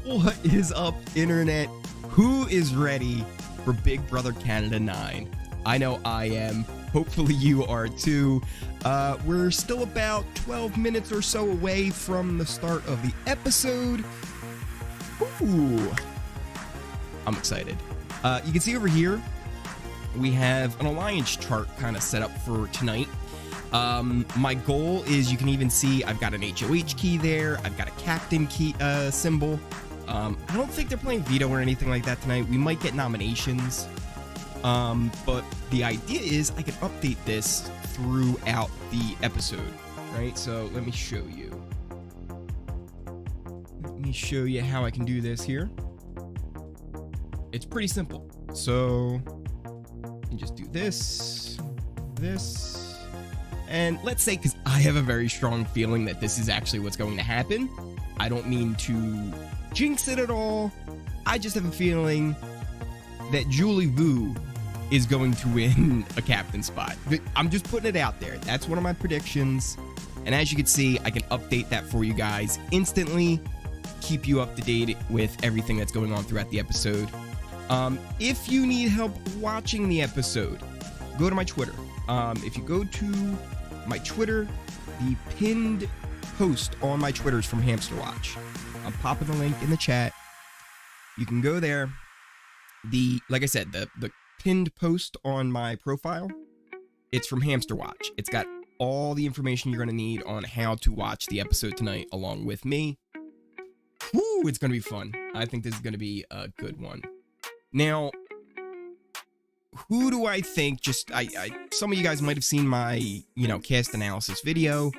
What is up, internet? Who is ready for Big Brother Canada 9? I know I am. Hopefully you are too. We're still about 12 minutes or so away from the start of the episode. Ooh. I'm excited. You can see over here, we have an alliance chart kind of set up for tonight. My goal is, you can even see I've got an HOH key there. I've got a captain key symbol. I don't think they're playing veto or anything like that tonight. We might get nominations. But the idea is I can update this throughout the episode, right? So let me show you. Let me show you how I can do this here. It's pretty simple. So you can just do this, and let's say, because I have a very strong feeling that this is actually what's going to happen. I don't mean to jinx it at all. I just have a feeling that Julie Vu is going to win a captain spot. I'm just putting it out there. That's one of my predictions. And as you can see, I can update that for you guys instantly, keep you up to date with everything that's going on throughout the episode. If you need help watching the episode, go to my Twitter. If you go to my Twitter, the pinned post on my Twitter is from Hamster Watch. I'm popping the link in the chat. You can go there. Like I said, the pinned post on my profile, it's from Hamster Watch. It's got all the information you're going to need on how to watch the episode tonight along with me. Woo, it's going to be fun. I think this is going to be a good one. Now, who do I think some of you guys might have seen my, cast analysis video.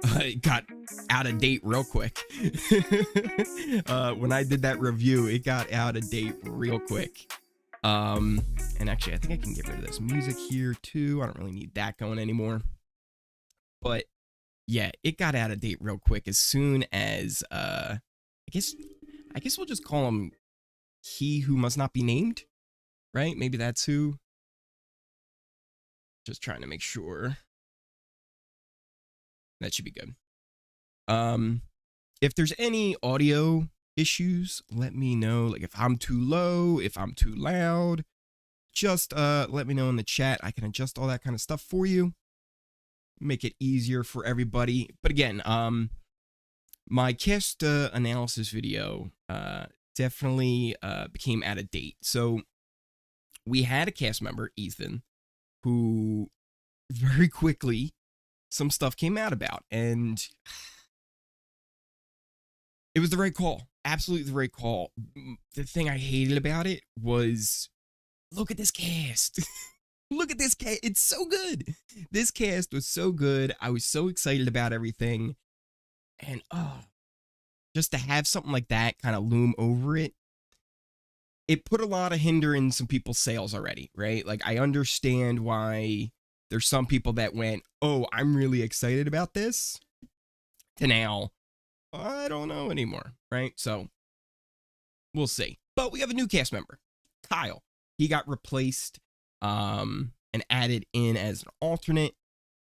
It got out of date real quick. When I did that review, it got out of date real quick. And actually, I think I can get rid of this music here too. I don't really need that going anymore. But yeah, it got out of date real quick as soon as, I guess we'll just call him He Who Must Not Be Named, right? Maybe that's who. Just trying to make sure. That should be good. If there's any audio issues, let me know. Like if I'm too low, if I'm too loud, just let me know in the chat. I can adjust all that kind of stuff for you. Make it easier for everybody. But again, my cast analysis video definitely became out of date. So we had a cast member, Ethan, who very quickly some stuff came out about, and it was the right call. Absolutely the right call. The thing I hated about it was, look at this cast. Look at this cast. It's so good. This cast was so good. I was so excited about everything. And just to have something like that kind of loom over it, it put a lot of hinder in some people's sails already, right? Like, I understand why there's some people that went, oh, I'm really excited about this, to now, I don't know anymore, right? So, we'll see. But we have a new cast member, Kyle. He got replaced and added in as an alternate.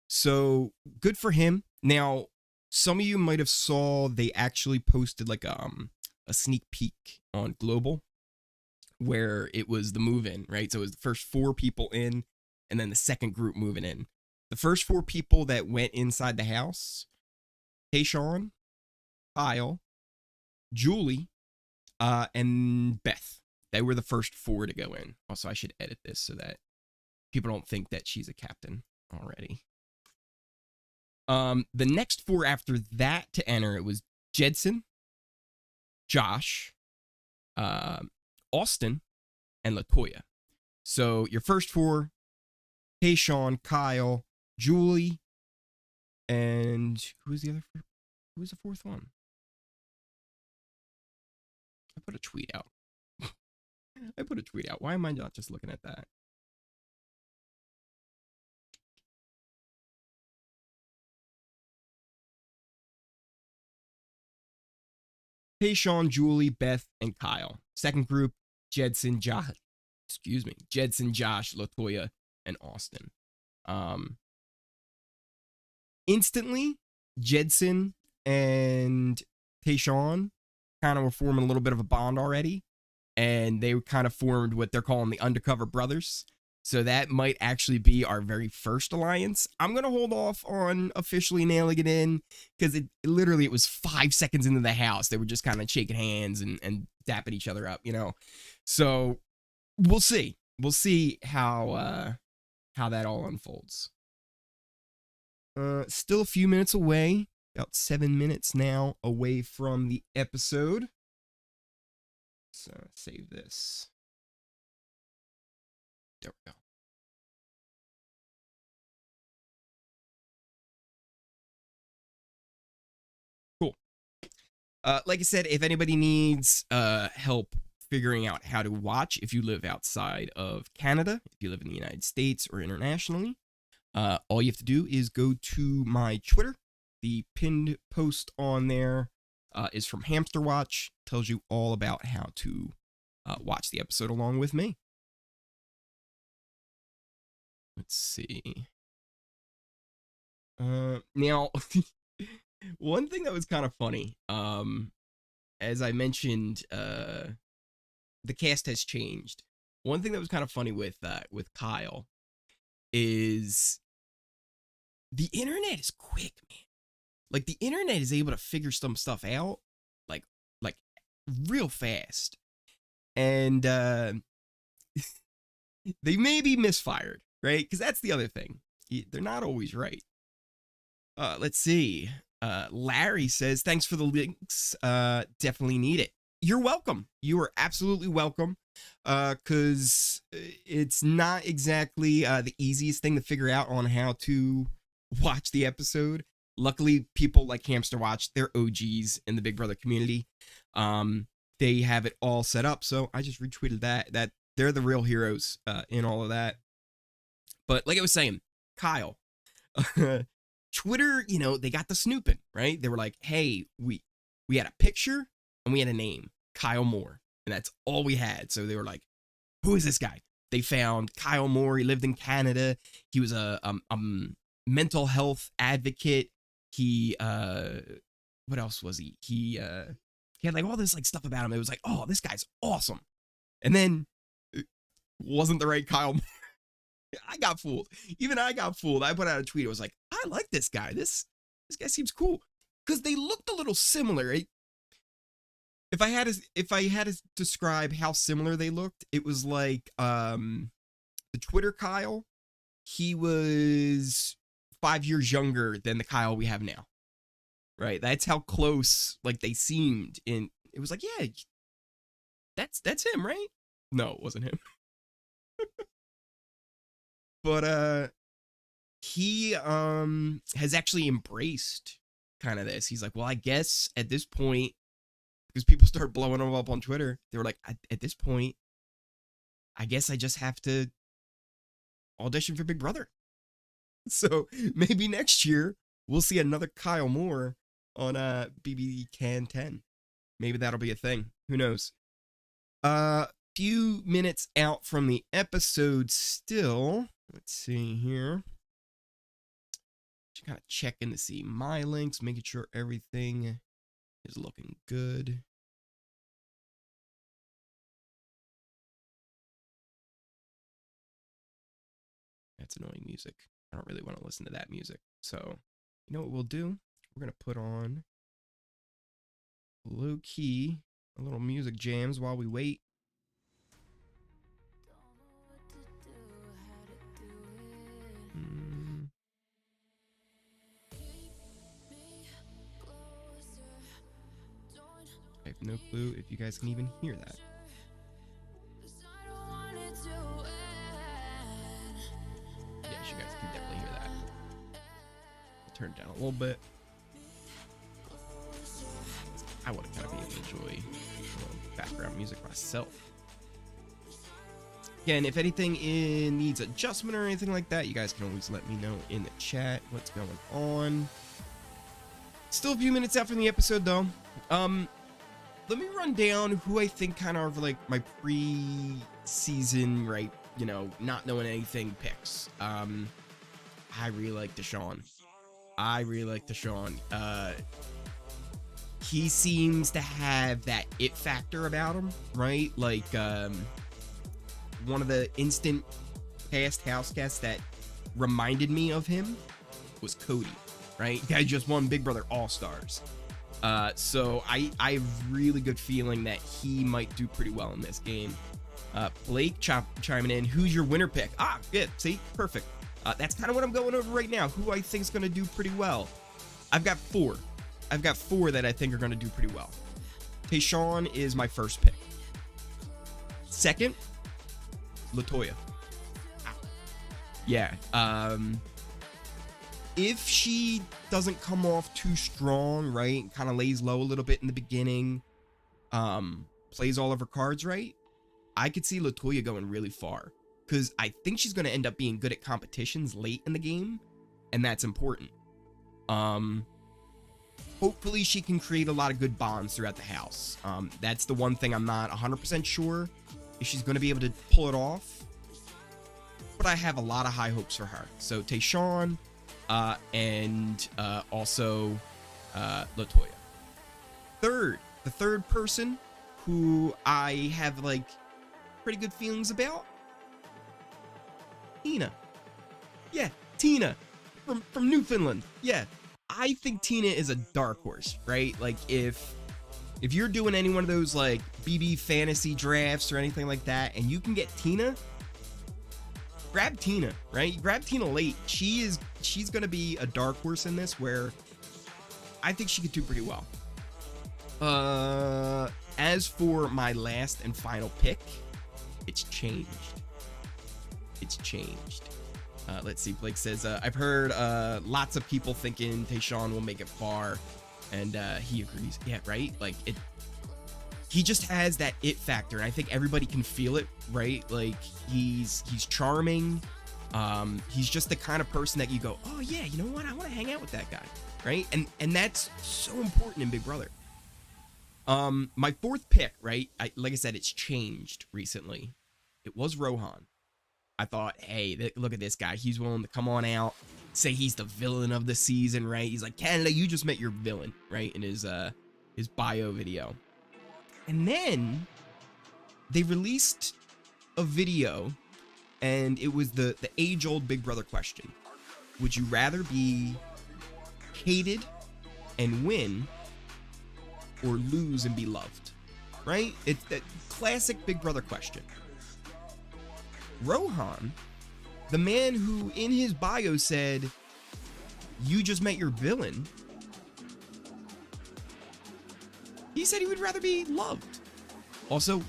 So, good for him. Now, some of you might have saw they actually posted like a sneak peek on Global, where it was the move-in, right? So it was the first 4 people in, and then the second group moving in. The first 4 people that went inside the house, Tychon, Kyle, Julie, and Beth. They were the first 4 to go in. Also, I should edit this so that people don't think that she's a captain already. The next 4 after that to enter, it was Jedson, Josh, Austin, and Latoya. So your first 4, Tychon, Kyle, Julie, and who's the other? Who's the 4th one? I put a tweet out. I put a tweet out. Why am I not just looking at that? Tychon, Julie, Beth, and Kyle. Second group, Jedson, Josh, Latoya, and Austin. Instantly, Jedson and Tychon kind of were forming a little bit of a bond already, and they kind of formed what they're calling the Undercover Brothers. So that might actually be our very first alliance. I'm going to hold off on officially nailing it in, because it literally, it was 5 seconds into the house. They were just kind of shaking hands and dapping each other up, you know? So we'll see. We'll see how that all unfolds. Still a few minutes away, about 7 minutes now away from the episode. So save this. There we go. Cool. Like I said, if anybody needs help figuring out how to watch, if you live outside of Canada, if you live in the United States or internationally, all you have to do is go to my Twitter. The pinned post on there is from Hamster Watch. Tells you all about how to watch the episode along with me. Let's see. Now, one thing that was kind of funny, as I mentioned, the cast has changed. One thing that was kind of funny with Kyle is the internet is quick, man. Like, the internet is able to figure some stuff out, like real fast. And they may be misfired, right? Because that's the other thing. They're not always right. Let's see. Larry says, thanks for the links. Definitely need it. You're welcome. You are absolutely welcome. Because it's not exactly the easiest thing to figure out on how to watch the episode. Luckily, people like Hamster Watch, they're OGs in the Big Brother community. They have it all set up. So I just retweeted that they're the real heroes in all of that. But like I was saying, Kyle, Twitter, you know, they got the snooping, right? They were like, hey, we had a picture and we had a name, Kyle Moore. And that's all we had. So they were like, who is this guy? They found Kyle Moore. He lived in Canada. He was a mental health advocate. He, what else was he? He had like all this like stuff about him. It was like, oh, this guy's awesome. And then it wasn't the right Kyle Moore. I got fooled. Even I got fooled. I put out a tweet. I was like, I like this guy. This guy seems cool. Because they looked a little similar. If I had to describe how similar they looked, it was like the Twitter Kyle. He was 5 years younger than the Kyle we have now. Right? That's how close like they seemed. And it was like, yeah, that's him, right? No, it wasn't him. But he has actually embraced kind of this. He's like, well, I guess at this point, because people start blowing him up on Twitter, they were like, at this point, I guess I just have to audition for Big Brother. So maybe next year we'll see another Kyle Moore on BBcan 10. Maybe that'll be a thing. Who knows? Few minutes out from the episode still. Let's see here. Just kind of checking to see my links, making sure everything is looking good. That's annoying music. I don't really want to listen to that music. So, you know what we'll do? We're going to put on low key, a little music jams while we wait. I have no clue if you guys can even hear that. Yes, you guys can definitely hear that. I'll turn it down a little bit. I want to kind of be able to enjoy a little background music myself. Again, if anything needs adjustment or anything like that, you guys can always let me know in the chat what's going on. Still a few minutes out from the episode, though. Let me run down who I think kind of are like my pre-season, right, you know, not knowing anything picks. I really like Tychon. he seems to have that it factor about him, right? Like, one of the instant past house guests that reminded me of him was Cody, right? Guy just won Big Brother All-Stars. So I have really good feeling that he might do pretty well in this game. Blake chiming in, who's your winner pick? Ah, good, see, perfect. That's kind of what I'm going over right now, who I think is going to do pretty well. I've got four that I think are going to do pretty well. Tychon is my first pick. Second, Latoya. Yeah. If she doesn't come off too strong, right, kind of lays low a little bit in the beginning, plays all of her cards right, I could see Latoya going really far. Because I think she's going to end up being good at competitions late in the game, and that's important. Hopefully she can create a lot of good bonds throughout the house. That's the one thing I'm not 100% sure if she's going to be able to pull it off. But I have a lot of high hopes for her. So Tychon, and also Latoya. The third person who I have like pretty good feelings about, Tina. Yeah, Tina from Newfoundland. Yeah, I think Tina is a dark horse, right? Like if you're doing any one of those like BB fantasy drafts or anything like that, and you can get Tina, grab Tina, right? Grab Tina late. She's gonna be a dark horse in this, where I think she could do pretty well. As for my last and final pick, it's changed. Let's see. Blake says, I've heard lots of people thinking Tychon will make it far, and he agrees. Yeah, right? Like, he just has that it factor, and I think everybody can feel it, right? Like, he's charming. He's just the kind of person that you go, oh yeah, you know what? I want to hang out with that guy, right? And that's so important in Big Brother. My fourth pick, right? Like I said, it's changed recently. It was Rohan. I thought, hey, look at this guy. He's willing to come on out, say he's the villain of the season, right? He's like, Canada, you just met your villain, right? In his bio video. And then they released a video, and it was the age-old Big Brother question. Would you rather be hated and win, or lose and be loved? Right? It's that classic Big Brother question. Rohan, the man who in his bio said, you just met your villain, he said he would rather be loved. Also,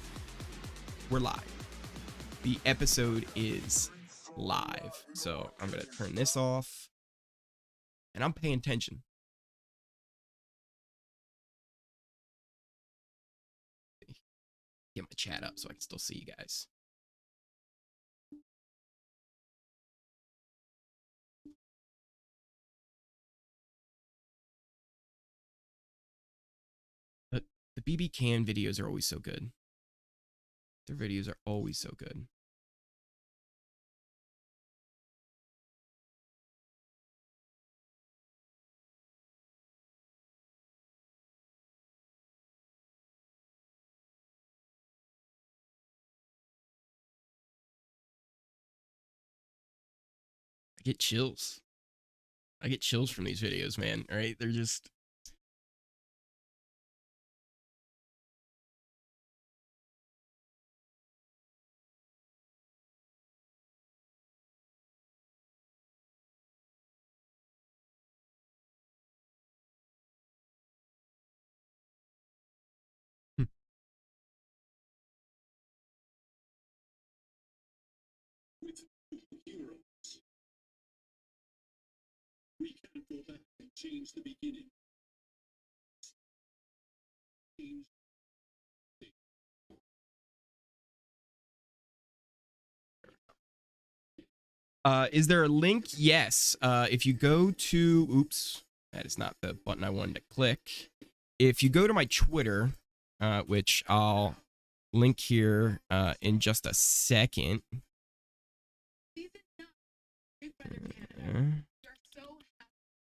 we're live. The episode is live. So I'm going to turn this off, and I'm paying attention. Get my chat up so I can still see you guys. The BBcan videos are always so good. Their videos are always so good. I get chills. I get chills from these videos, man. All right, they're just... We can't go back and change the beginning. Is there a link? Yes. If you go to... Oops. That is not the button I wanted to click. If you go to my Twitter, which I'll link here in just a second.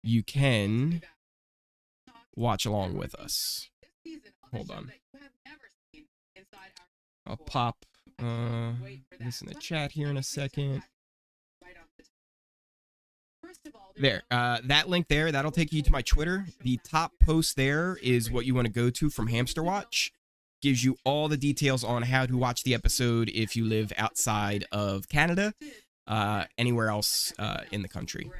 You can watch along with us. Hold on. I'll pop this in the chat here in a second. There, that link there, that'll take you to my Twitter. The top post there is what you want to go to from Hamster Watch. Gives you all the details on how to watch the episode if you live outside of Canada, anywhere else in the country.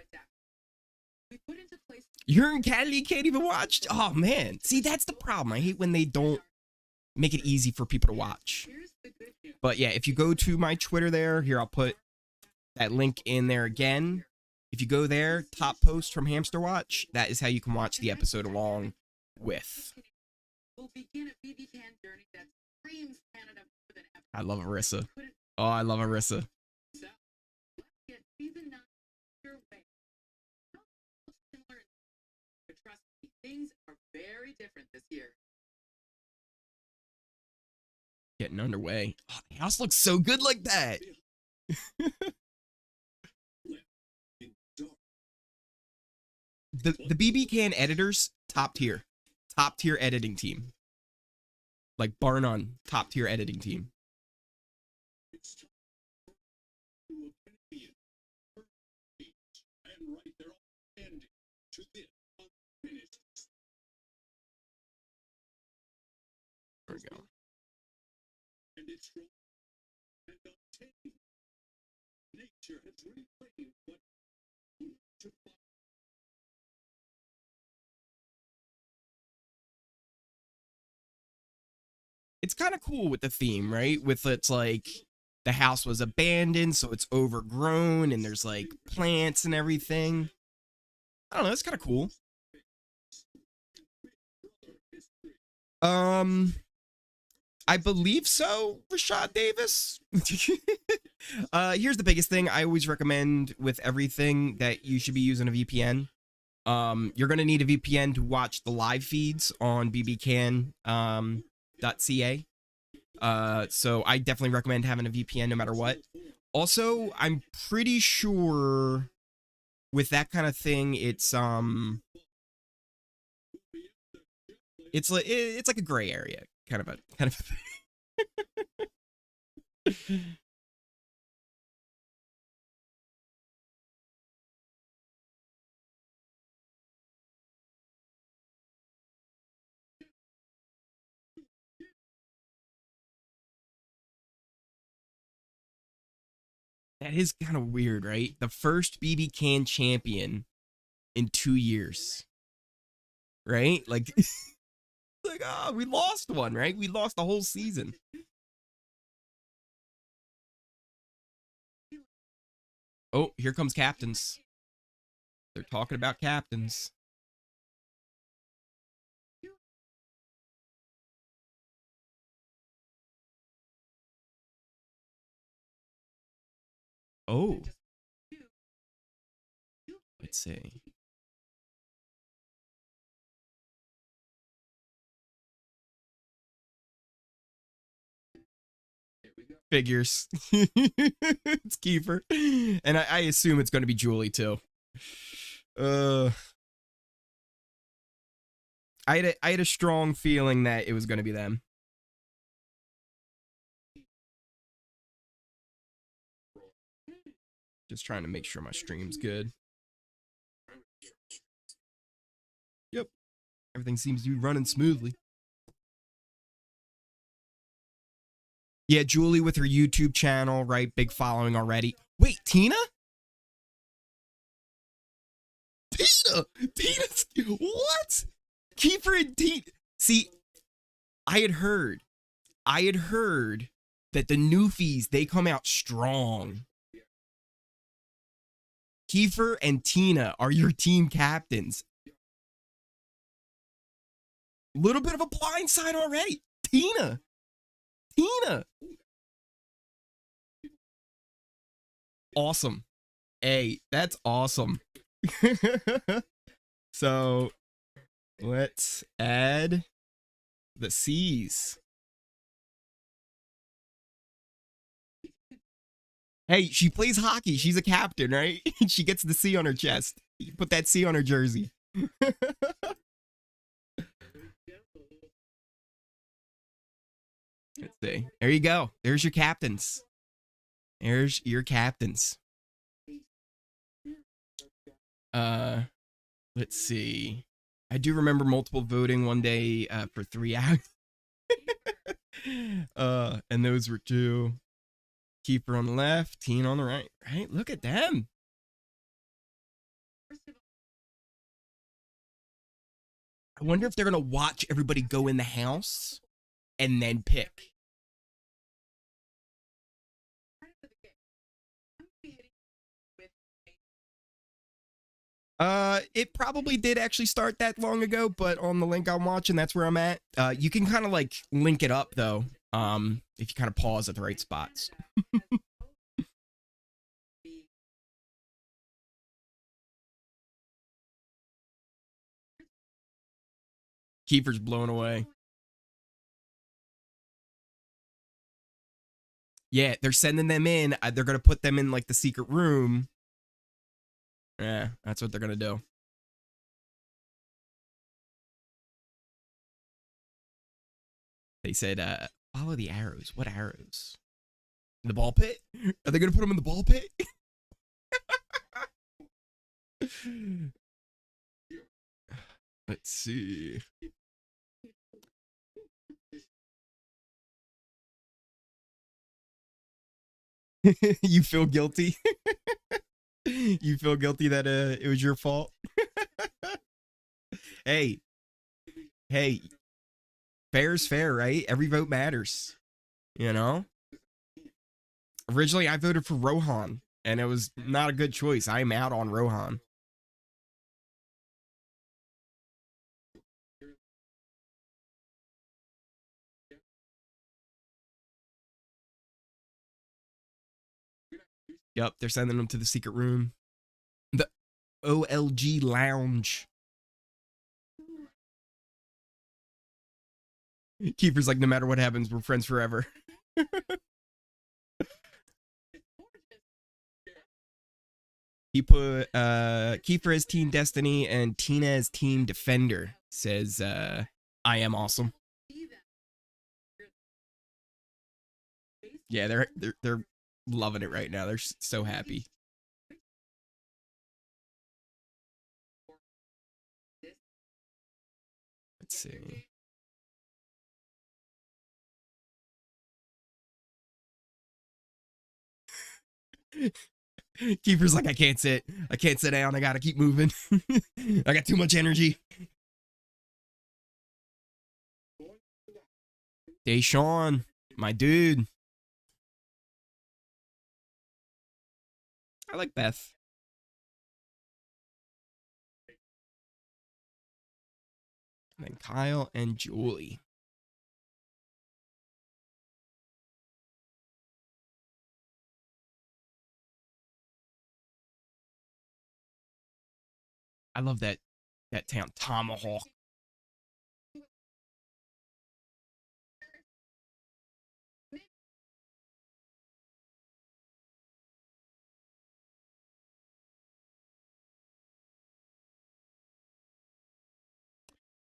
You're in Canada, you can't even watch? Oh, man. See, that's the problem. I hate when they don't make it easy for people to watch. But yeah, if you go to my Twitter there, here, I'll put that link in there again. If you go there, top post from Hamster Watch, that is how you can watch the episode along with. I love Arissa. Oh, I love Arissa. Things are very different this year. Getting underway. Oh, the house looks so good like that. the BBcan editors, top tier editing team. Like bar none, top tier editing team. There we go. And it's strong and untamed. Nature has reclaimed what to find. It's kind of cool with the theme, right? With it's like the house was abandoned, so it's overgrown and there's like plants and everything. I don't know, it's kind of cool. I believe so, Rashad Davis. Here's the biggest thing I always recommend with everything that you should be using a VPN. You're going to need a VPN to watch the live feeds on BBcan.ca. So I definitely recommend having a VPN no matter what. Also, I'm pretty sure with that kind of thing, it's like a gray area, kind of a thing. That is kind of weird, right? The first BBcan champion in 2 years, right? Like, like, oh, we lost one, right? We lost the whole season. Oh, here comes Captins. They're talking about Captins. Oh. Let's see. Figures. It's Kiefer. And I assume it's going to be Julie, too. I had a strong feeling that it was going to be them. Just trying to make sure my stream's good. Yep. Everything seems to be running smoothly. Yeah, Julie with her YouTube channel, right? Big following already. Wait, Tina? Tina's, what? Kiefer and Tina. See, I had heard that the Newfies, they come out strong. Kiefer and Tina are your team captains. Little bit of a blind side already. Tina. Awesome. Hey, that's awesome. So let's add the C's. Hey, she plays hockey. She's a captain, right? She gets the C on her chest. You put that C on her jersey. Let's see. There you go. There's your captains. There's your captains. Let's see. I do remember multiple voting one day for 3 hours. And those were 2. Kiefer on the left, Teen on the right. Right? Look at them. I wonder if they're gonna watch everybody go in the house and then pick. It probably did actually start that long ago, but on the link I'm watching, that's where I'm at. You can kind of like link it up though, if you kind of pause at the right spots. Kiefer's blown away. Yeah, they're sending them in. They're gonna put them in like the secret room. Yeah, that's what they're gonna do. They said, follow the arrows. What arrows? The ball pit? Are they gonna put them in the ball pit? Let's see. You feel guilty? You feel guilty that it was your fault? Hey, fair's fair, right? Every vote matters. You know? Originally, I voted for Rohan, and it was not a good choice. I am out on Rohan. Yep, they're sending them to the secret room. The OLG lounge. Kiefer's like, no matter what happens, we're friends forever. He put Kiefer as Team Destiny and Tina as Team Defender. Says, I am awesome. Yeah, they're loving it right now. They're so happy. Let's see. Kiefer's like, I can't sit down. I gotta keep moving. I got too much energy. Tychon, my dude. I like Beth. And then Kyle and Julie. I love that town tomahawk.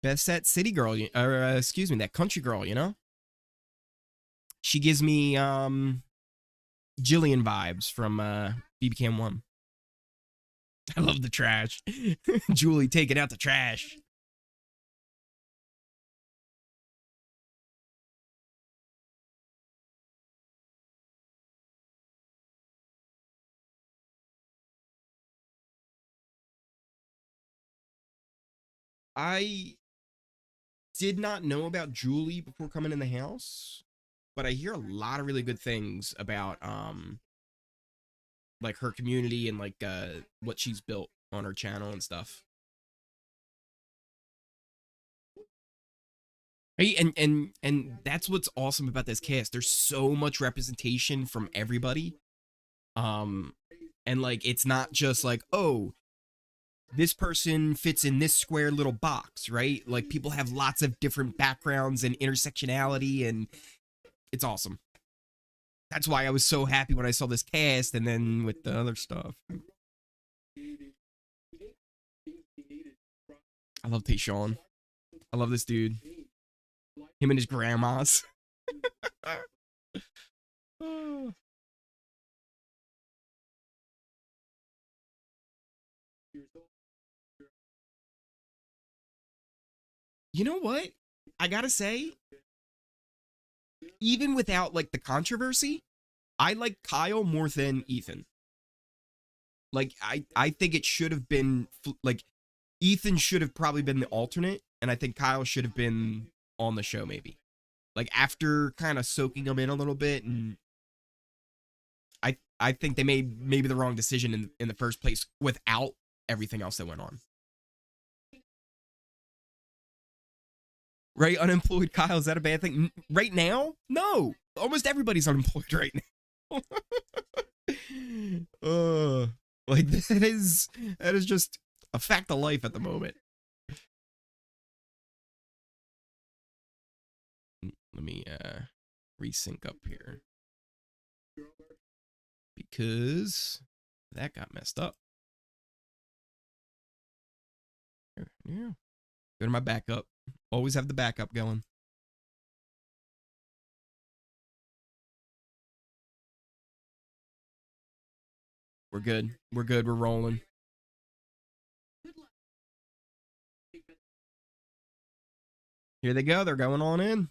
Beth's that city girl, or excuse me, that country girl, you know? She gives me Jillian vibes from BBcan 1. I love the trash. Julie taking out the trash. I did not know about Julie before coming in the house, but I hear a lot of really good things about like her community and like what she's built on her channel and stuff. Hey, and that's what's awesome about this cast. There's so much representation from everybody. And like it's not just like, oh, this person fits in this square little box, right? Like people have lots of different backgrounds and intersectionality, and it's awesome. That's why I was so happy when I saw this cast, and then with the other stuff. I love Tychon. I love this dude. Him and his grandmas. You know what? I gotta say, even without like the controversy, I like Kyle more than Ethan. Like I think it should have been like Ethan should have probably been the alternate, and I think Kyle should have been on the show maybe. Like after kind of soaking him in a little bit, and I think they made maybe the wrong decision in the first place without everything else that went on. Right, unemployed Kyle, is that a bad thing? Right now? No. Almost everybody's unemployed right now. Like that is just a fact of life at the moment. Let me resync up here. Because that got messed up. Yeah. Go to my backup. Always have the backup going. We're good. We're good. We're rolling. Here they go. They're going on in.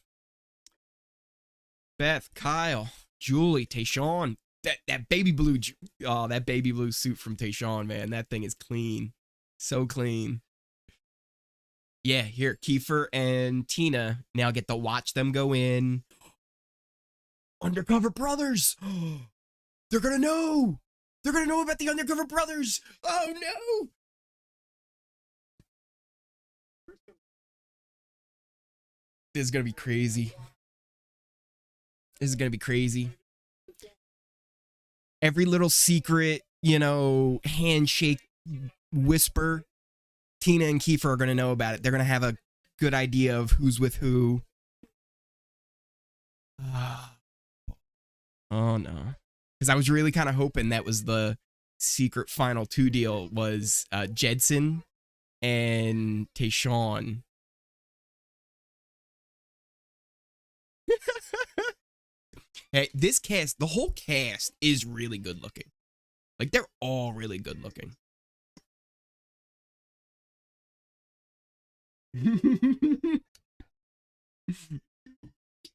Beth, Kyle, Julie, Tychon. That baby blue, that baby blue suit from Tychon, man. That thing is clean. So clean. Yeah, here, Kiefer and Tina now get to watch them go in. Undercover brothers. They're gonna know. They're gonna know about the undercover brothers. Oh no. This is gonna be crazy. This is gonna be crazy. Every little secret, you know, handshake whisper, Tina and Kiefer are gonna know about it. They're gonna have a good idea of who's with who. Oh no. Because I was really kind of hoping that was the secret final two deal was Jedson and Tychon. Hey, this cast, the whole cast is really good looking. Like, they're all really good looking.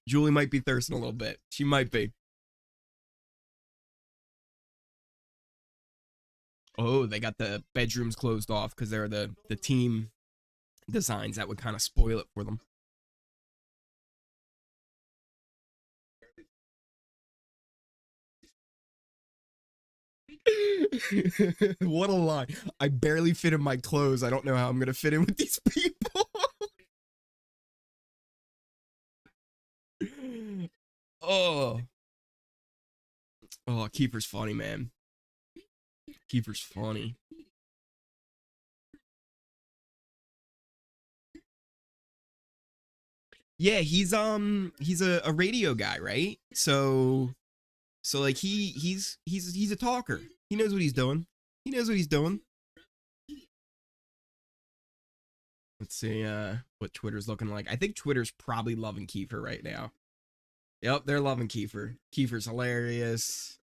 Julie might be thirsting a little bit. She might be. Oh, they got the bedrooms closed off because they're the team designs that would kind of spoil it for them. What a lie. I barely fit in my clothes. I don't know how I'm going to fit in with these people. Oh. Oh, Kiefer's funny, man. Kiefer's funny. Yeah, he's a radio guy, right? So like he's a talker. He knows what he's doing. He knows what he's doing. Let's see what Twitter's looking like. I think Twitter's probably loving Kiefer right now. Yep, they're loving Kiefer. Kiefer's hilarious.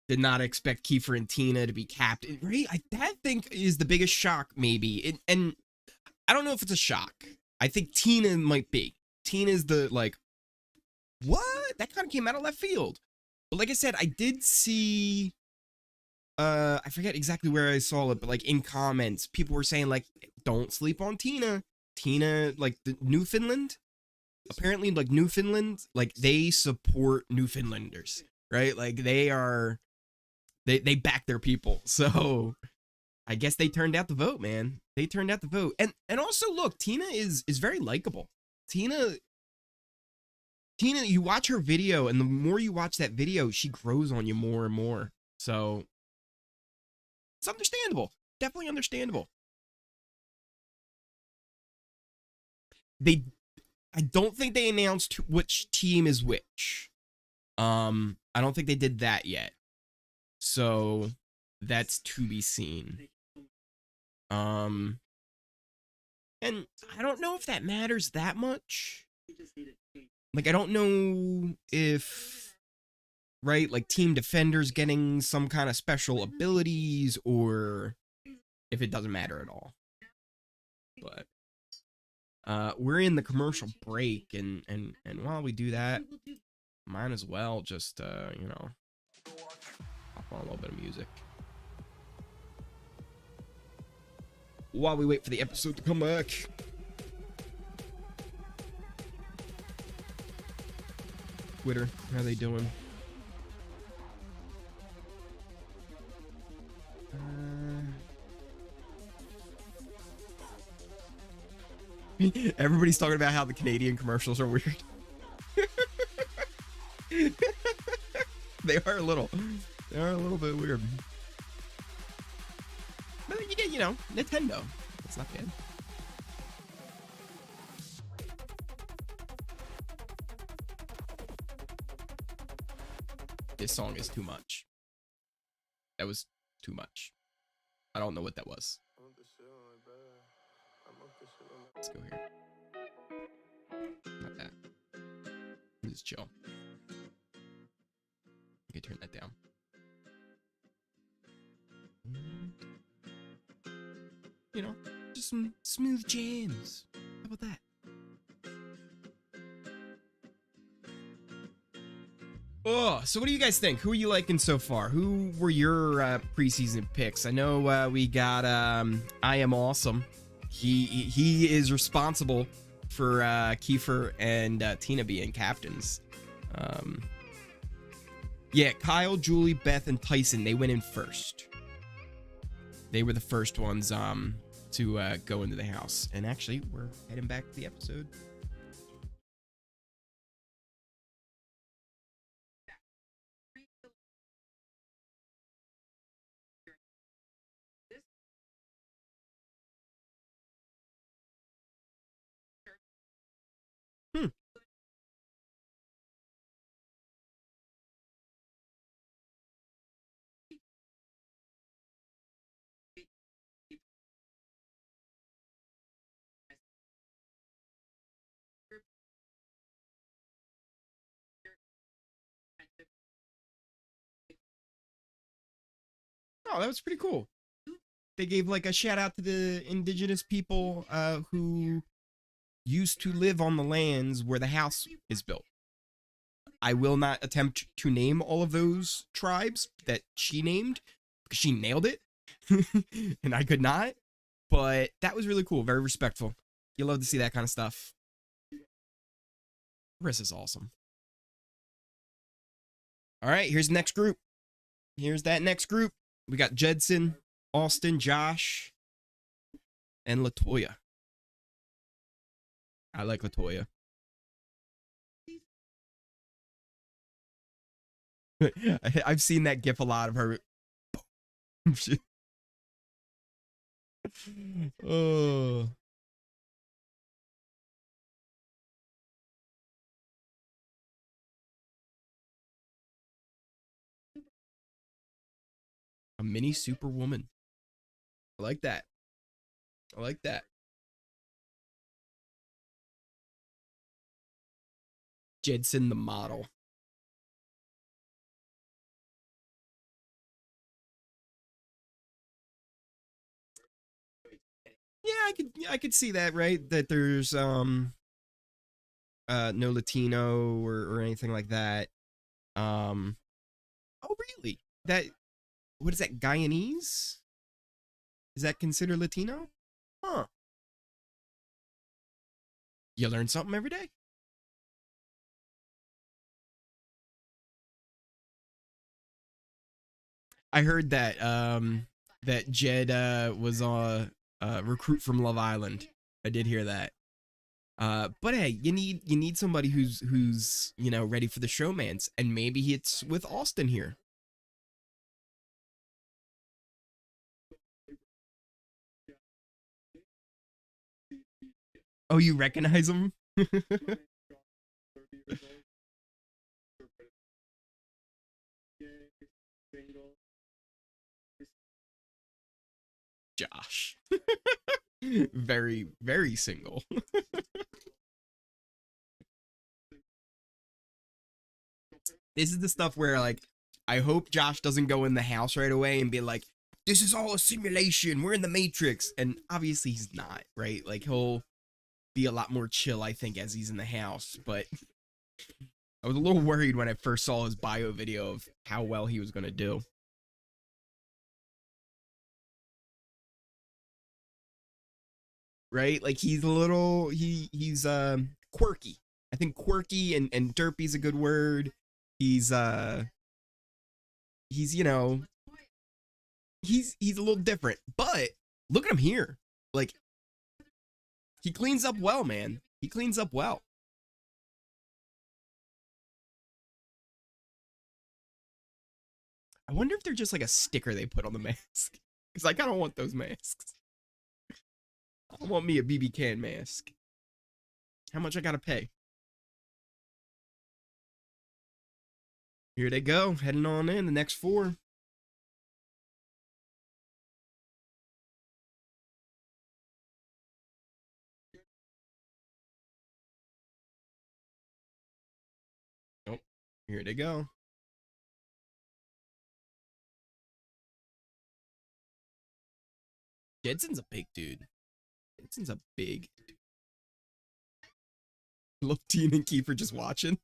Did not expect Kiefer and Tina to be captain. Right? That think is the biggest shock, maybe. And I don't know if it's a shock. I think Tina might be. Tina's the, like, what? That kind of came out of left field. But like I said, I did see, I forget exactly where I saw it, but like in comments, people were saying like, don't sleep on Tina. Tina, like the Newfoundland, apparently like Newfoundland, like they support Newfoundlanders, right? Like they are, they back their people. So I guess they turned out the vote, man. They turned out the vote. And also look, Tina is very likable. Tina, you watch her video, and the more you watch that video, she grows on you more and more. So it's understandable. Definitely understandable. I don't think they announced which team is which. I don't think they did that yet. So that's to be seen. And I don't know if that matters that much. Like, I don't know if, right, like team defenders getting some kind of special abilities or if it doesn't matter at all. But we're in the commercial break, and while we do that, might as well just you know, hop on a little bit of music while we wait for the episode to come back. Twitter, how are they doing? Everybody's talking about how the Canadian commercials are weird. They are a little bit weird. But then you get, you know, Nintendo. That's not bad. This song is too much. That was too much. I don't know what that was. Let's go here. Not that. This is chill. You can turn that down. You know, just some smooth jams. How about that? Oh, so what do you guys think? Who are you liking so far? Who were your preseason picks? I know we got I Am Awesome. He is responsible for Kiefer and Tina being captains. Yeah, Kyle, Julie, Beth, and Tyson, they went in first. They were the first ones to go into the house. And actually, we're heading back to the episode. Oh, that was pretty cool. They gave like a shout out to the indigenous people who used to live on the lands where the house is built. I will not attempt to name all of those tribes that she named because she nailed it and I could not, but that was really cool. Very respectful. You love to see that kind of stuff. Chris is awesome. All right, here's the next group. Here's that next group. We got Jedson, Austin, Josh, and Latoya. I like Latoya. I've seen that gif a lot of her. Oh. A mini superwoman. I like that. I like that. Jedson the model. Yeah, I could see that, right? That there's no Latino or anything like that. Oh really? That, what is that, Guyanese? Is that considered Latino? Huh. You learn something every day. I heard that that Jed was a recruit from Love Island. I did hear that. But hey, you need somebody who's you know, ready for the showmance, and maybe it's with Austin here. Oh, you recognize him? Josh. Very, very single. This is the stuff where, like, I hope Josh doesn't go in the house right away and be like, this is all a simulation. We're in the Matrix. And obviously he's not, right? Like, he'll be a lot more chill, I think, as he's in the house. But I was a little worried when I first saw his bio video of how well he was going to do. Right? Like, he's a little, he's quirky. I think quirky and derpy's a good word. He's, you know, he's a little different. But look at him here. Like, he cleans up well, man. He cleans up well. I wonder if they're just like a sticker they put on the mask. Because I kind of want those masks. I want me a BBcan mask. How much I gotta pay? Here they go, heading on in, the next 4. Oh, here they go. Jedson's a big dude. Jedson's a big dude. Look, Tina and Kiefer just watching.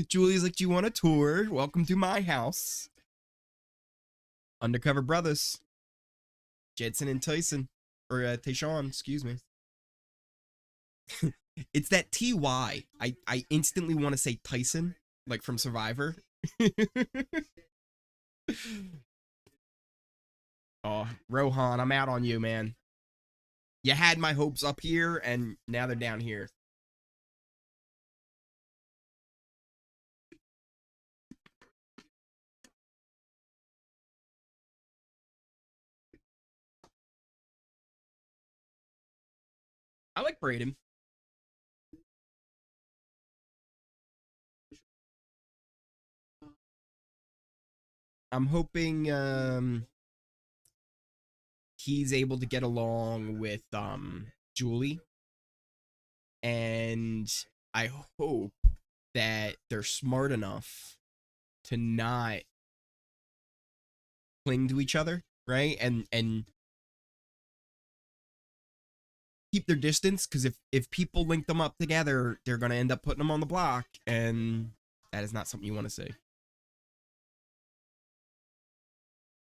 Julie's like, do you want a tour? Welcome to my house. Undercover brothers. Jedson and Tyson. Or Tychon, excuse me. It's that TY. I instantly want to say Tyson, like from Survivor. Oh, Rohan, I'm out on you, man. You had my hopes up here, and now they're down here. I like Breydon. I'm hoping he's able to get along with Julie. And I hope that they're smart enough to not cling to each other, right? And keep their distance, because if people link them up together, they're going to end up putting them on the block, and that is not something you want to see.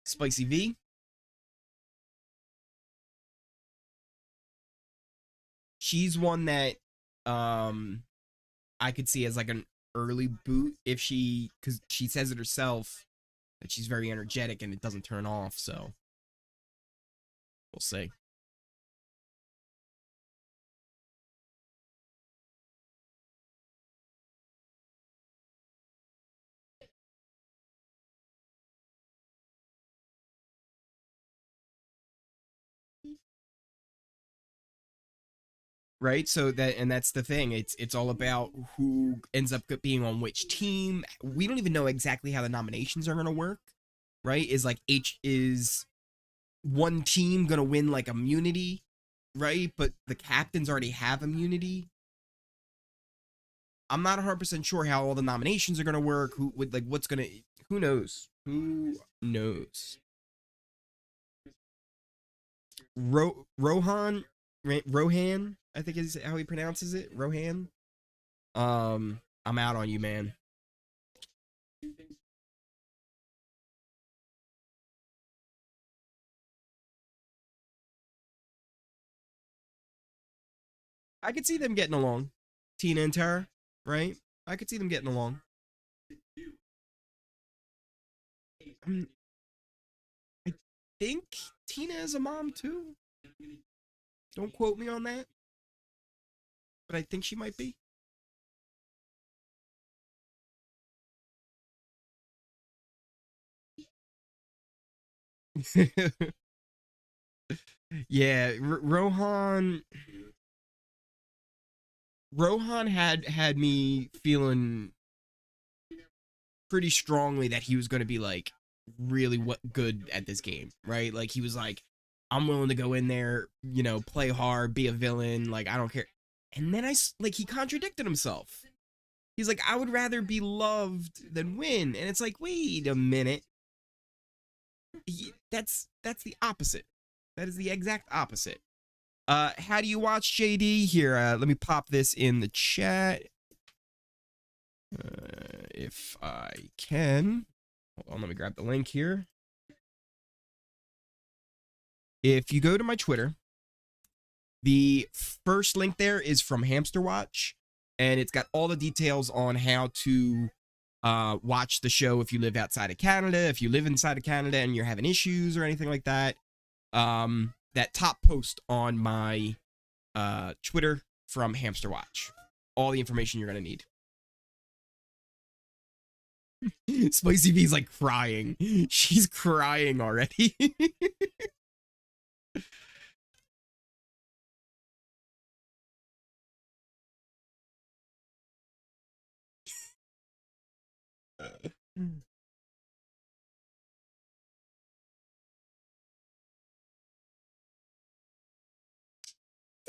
Spicy V. She's one that I could see as like an early boot if she, because she says it herself that she's very energetic and it doesn't turn off, so we'll see. Right, so that's the thing. It's all about who ends up being on which team. We don't even know exactly how the nominations are gonna work, right? Is one team gonna win like immunity, right? But the captains already have immunity. I'm not 100% sure how all the nominations are gonna work. Who would like what's gonna? Who knows? Who knows? Rohan, I think is how he pronounces it. Rohan. I'm out on you, man. I could see them getting along. Tina and Tara, right? I could see them getting along. I think Tina is a mom too. Don't quote me on that, but I think she might be. Yeah, Rohan had me feeling pretty strongly that he was going to be like really good at this game, right? Like he was like, I'm willing to go in there, you know, play hard, be a villain, like I don't care. And then he contradicted himself. He's like, I would rather be loved than win. And it's like, wait a minute. That's the opposite. That is the exact opposite. How do you watch JD here? Let me pop this in the chat. If I can. Hold on, let me grab the link here. If you go to my Twitter, the first link there is from Hamster Watch, and it's got all the details on how to watch the show if you live outside of Canada, if you live inside of Canada and you're having issues or anything like that. That top post on my Twitter from Hamster Watch. All the information you're going to need. Spicy V's like crying. She's crying already.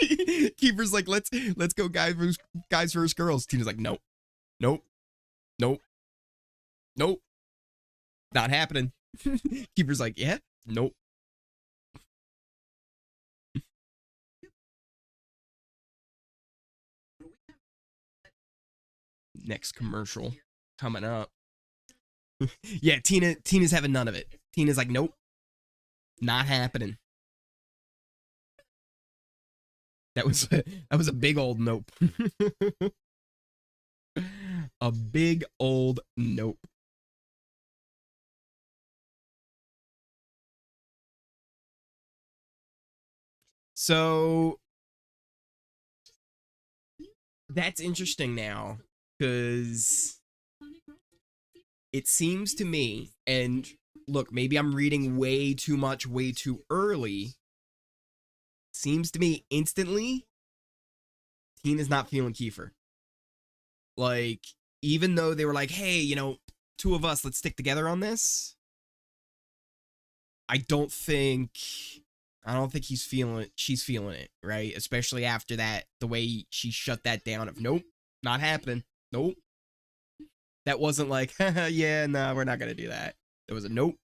Kiefer's like, let's go guys versus girls. Tina's like, nope. Not happening. Kiefer's like, yeah, nope. Next commercial coming up. Yeah, Tina's having none of it. Tina's like, nope. Not happening. That was a big old nope. A big old nope. So that's interesting now, because it seems to me, and look, maybe I'm reading way too much, way too early. Seems to me instantly, Tina's not feeling Kiefer. Like, even though they were like, hey, you know, two of us, let's stick together on this. I don't think she's feeling it, right? Especially after that, the way she shut that down of, nope, not happening. Nope. That wasn't like, yeah, no, we're not going to do that. There was a nope.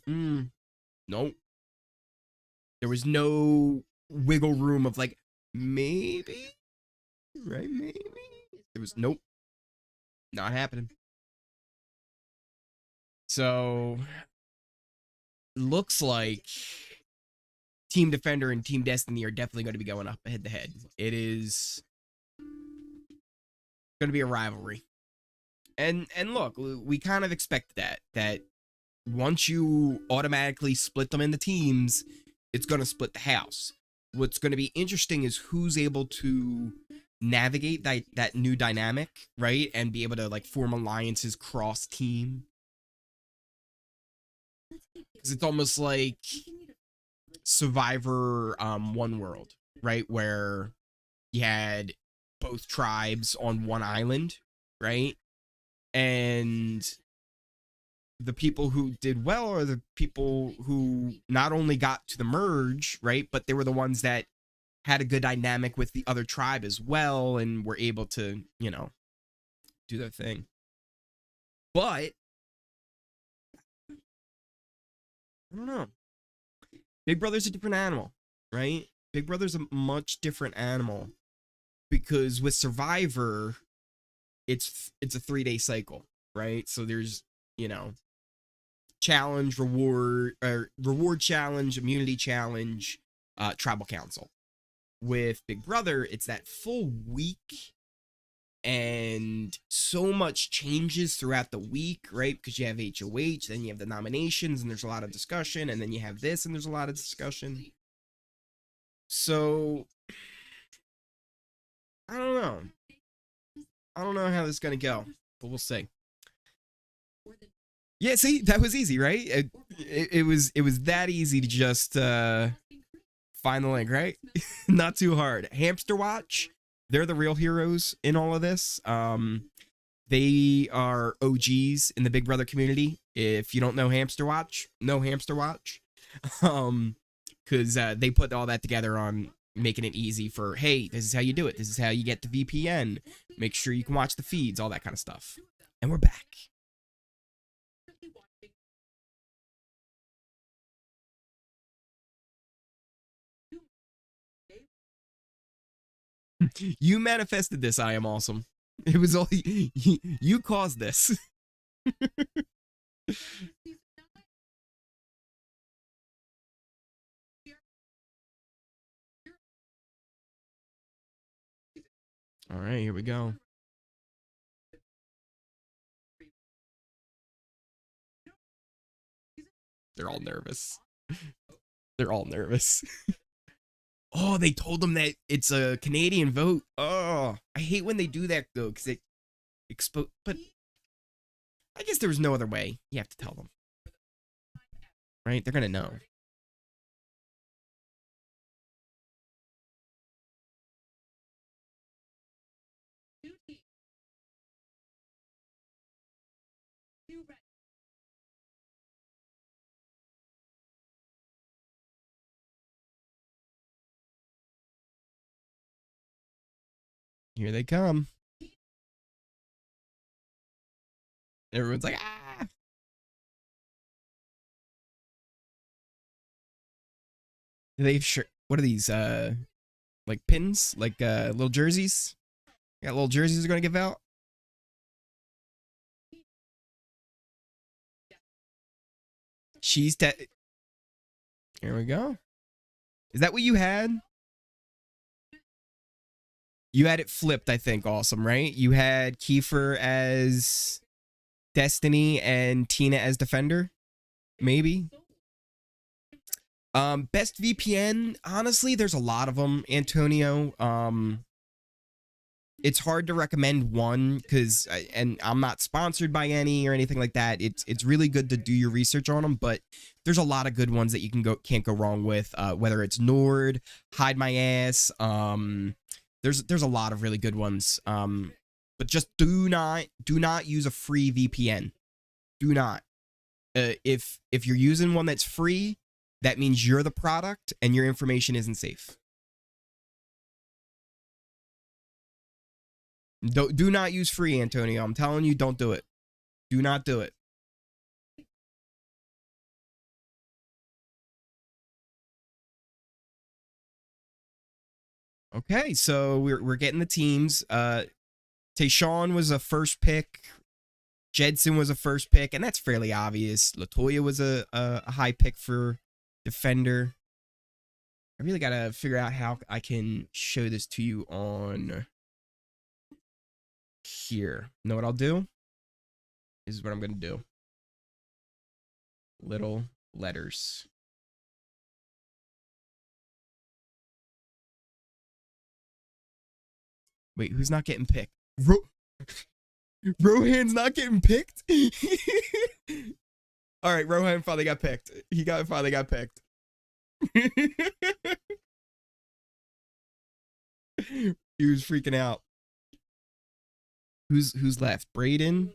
Nope. There was no wiggle room of like, maybe, right? Maybe. There was nope. Not happening. So, looks like Team Defender and Team Destiny are definitely going to be going up head to head. It is going to be a rivalry. And look, we kind of expect that once you automatically split them into teams, it's going to split the house. What's going to be interesting is who's able to navigate that new dynamic, right? And be able to like form alliances cross team. Because it's almost like Survivor One World, right? Where you had both tribes on one island, right? And the people who did well are the people who not only got to the merge, right? But they were the ones that had a good dynamic with the other tribe as well and were able to, you know, do their thing. But I don't know. Big Brother's a different animal, right? Big Brother's a much different animal, because with Survivor, it's a 3-day cycle, right? So there's, you know, challenge, reward, or reward challenge, immunity challenge, tribal council. With Big Brother, it's that full week, and so much changes throughout the week, right? Because you have HOH, then you have the nominations, and there's a lot of discussion, and then you have this, and there's a lot of discussion. So, I don't know. I don't know how this is going to go, but we'll see. Yeah, see, that was easy, right? It was that easy to just find the link, right? Not too hard. Hamster Watch, they're the real heroes in all of this. They are OGs in the Big Brother community. If you don't know Hamster Watch, no Hamster Watch. Because they put all that together on making it easy for, hey, this is how you do it. This is how you get to VPN. Make sure you can watch the feeds, all that kind of stuff. And we're back. You manifested this, I am awesome. It was all you caused this. All right, here we go. They're all nervous. They're all nervous. Oh, they told them that it's a Canadian vote. Oh, I hate when they do that though, because it expose. But I guess there was no other way. You have to tell them, right? They're gonna know. Here they come. Everyone's like, ah. Do they have what are these? Like pins? Like little jerseys? Got little jerseys they're gonna give out? She's Here we go. Is that what you had? You had it flipped, I think. Awesome, right? You had Kiefer as Destiny and Tina as Defender? Maybe. Best VPN, honestly, there's a lot of them, Antonio. It's hard to recommend one because, and I'm not sponsored by any or anything like that. It's really good to do your research on them, but there's a lot of good ones that you can't go wrong with. Whether it's Nord, Hide My Ass, there's a lot of really good ones. But just do not use a free VPN. Do not. If you're using one that's free, that means you're the product and your information isn't safe. Do not use free, Antonio. I'm telling you, don't do it. Do not do it. Okay, so we're getting the teams. Tychon was a first pick. Jedson was a first pick, and that's fairly obvious. Latoya was a high pick for Defender. I really gotta figure out how I can show this to you on here. Know what I'll do? This is what I'm gonna do. Little letters. Wait, who's not getting picked? Rohan's not getting picked? All right, Rohan finally got picked. Finally got picked. He was freaking out. Who's left? Breydon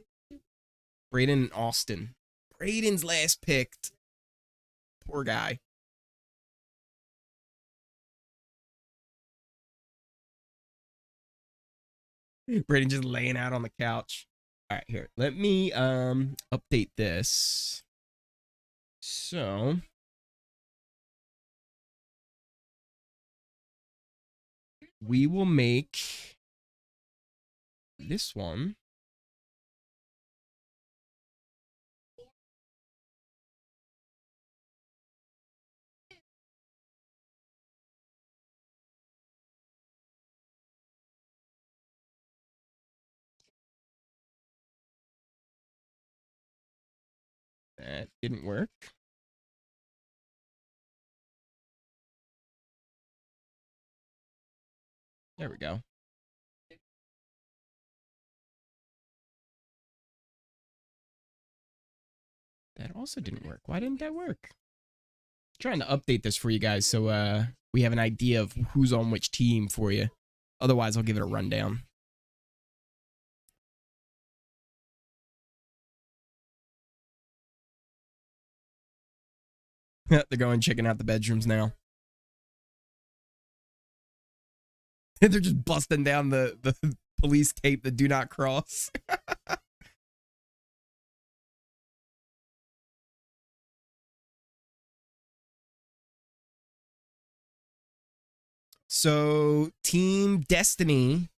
and Austin. Breydon's last picked. Poor guy. Breydon just laying out on the couch. All right, here. Let me update this. So we will make this one. That didn't work. There we go. That also didn't work. Why didn't that work? I'm trying to update this for you guys so we have an idea of who's on which team for you. Otherwise, I'll give it a rundown. They're going checking out the bedrooms now. They're just busting down the police tape that do not cross. So Team Destiny,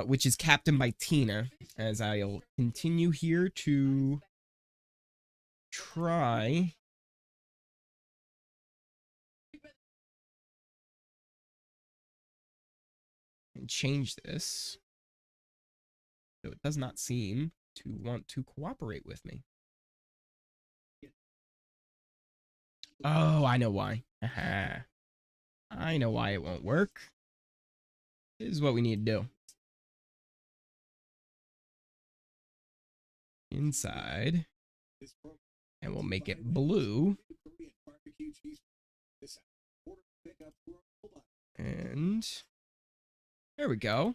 which is captained by Tina, as I'll continue here to try and change this. So it does not seem to want to cooperate with me. Oh, I know why. I know why it won't work. This is what we need to do. Inside. And we'll make it blue. And there we go.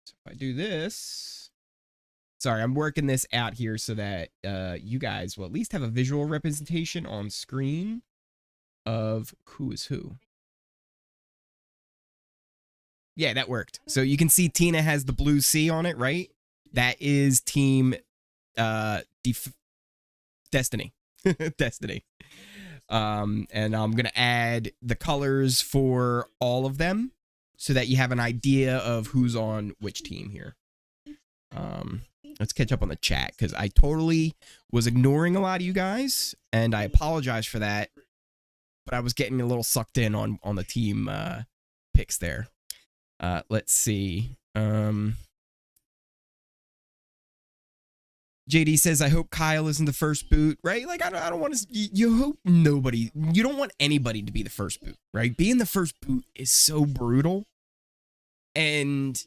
So if I do this, sorry, I'm working this out here so that you guys will at least have a visual representation on screen of who is who. Yeah, that worked. So you can see Tina has the blue C on it, right? That is Team Destiny. Destiny. And I'm going to add the colors for all of them so that you have an idea of who's on which team here. Let's catch up on the chat because I totally was ignoring a lot of you guys, and I apologize for that. But I was getting a little sucked in on the team picks there. Let's see. JD says, I hope Kyle isn't the first boot, right? Like, I don't want to, you hope nobody, you don't want anybody to be the first boot, right? Being the first boot is so brutal. And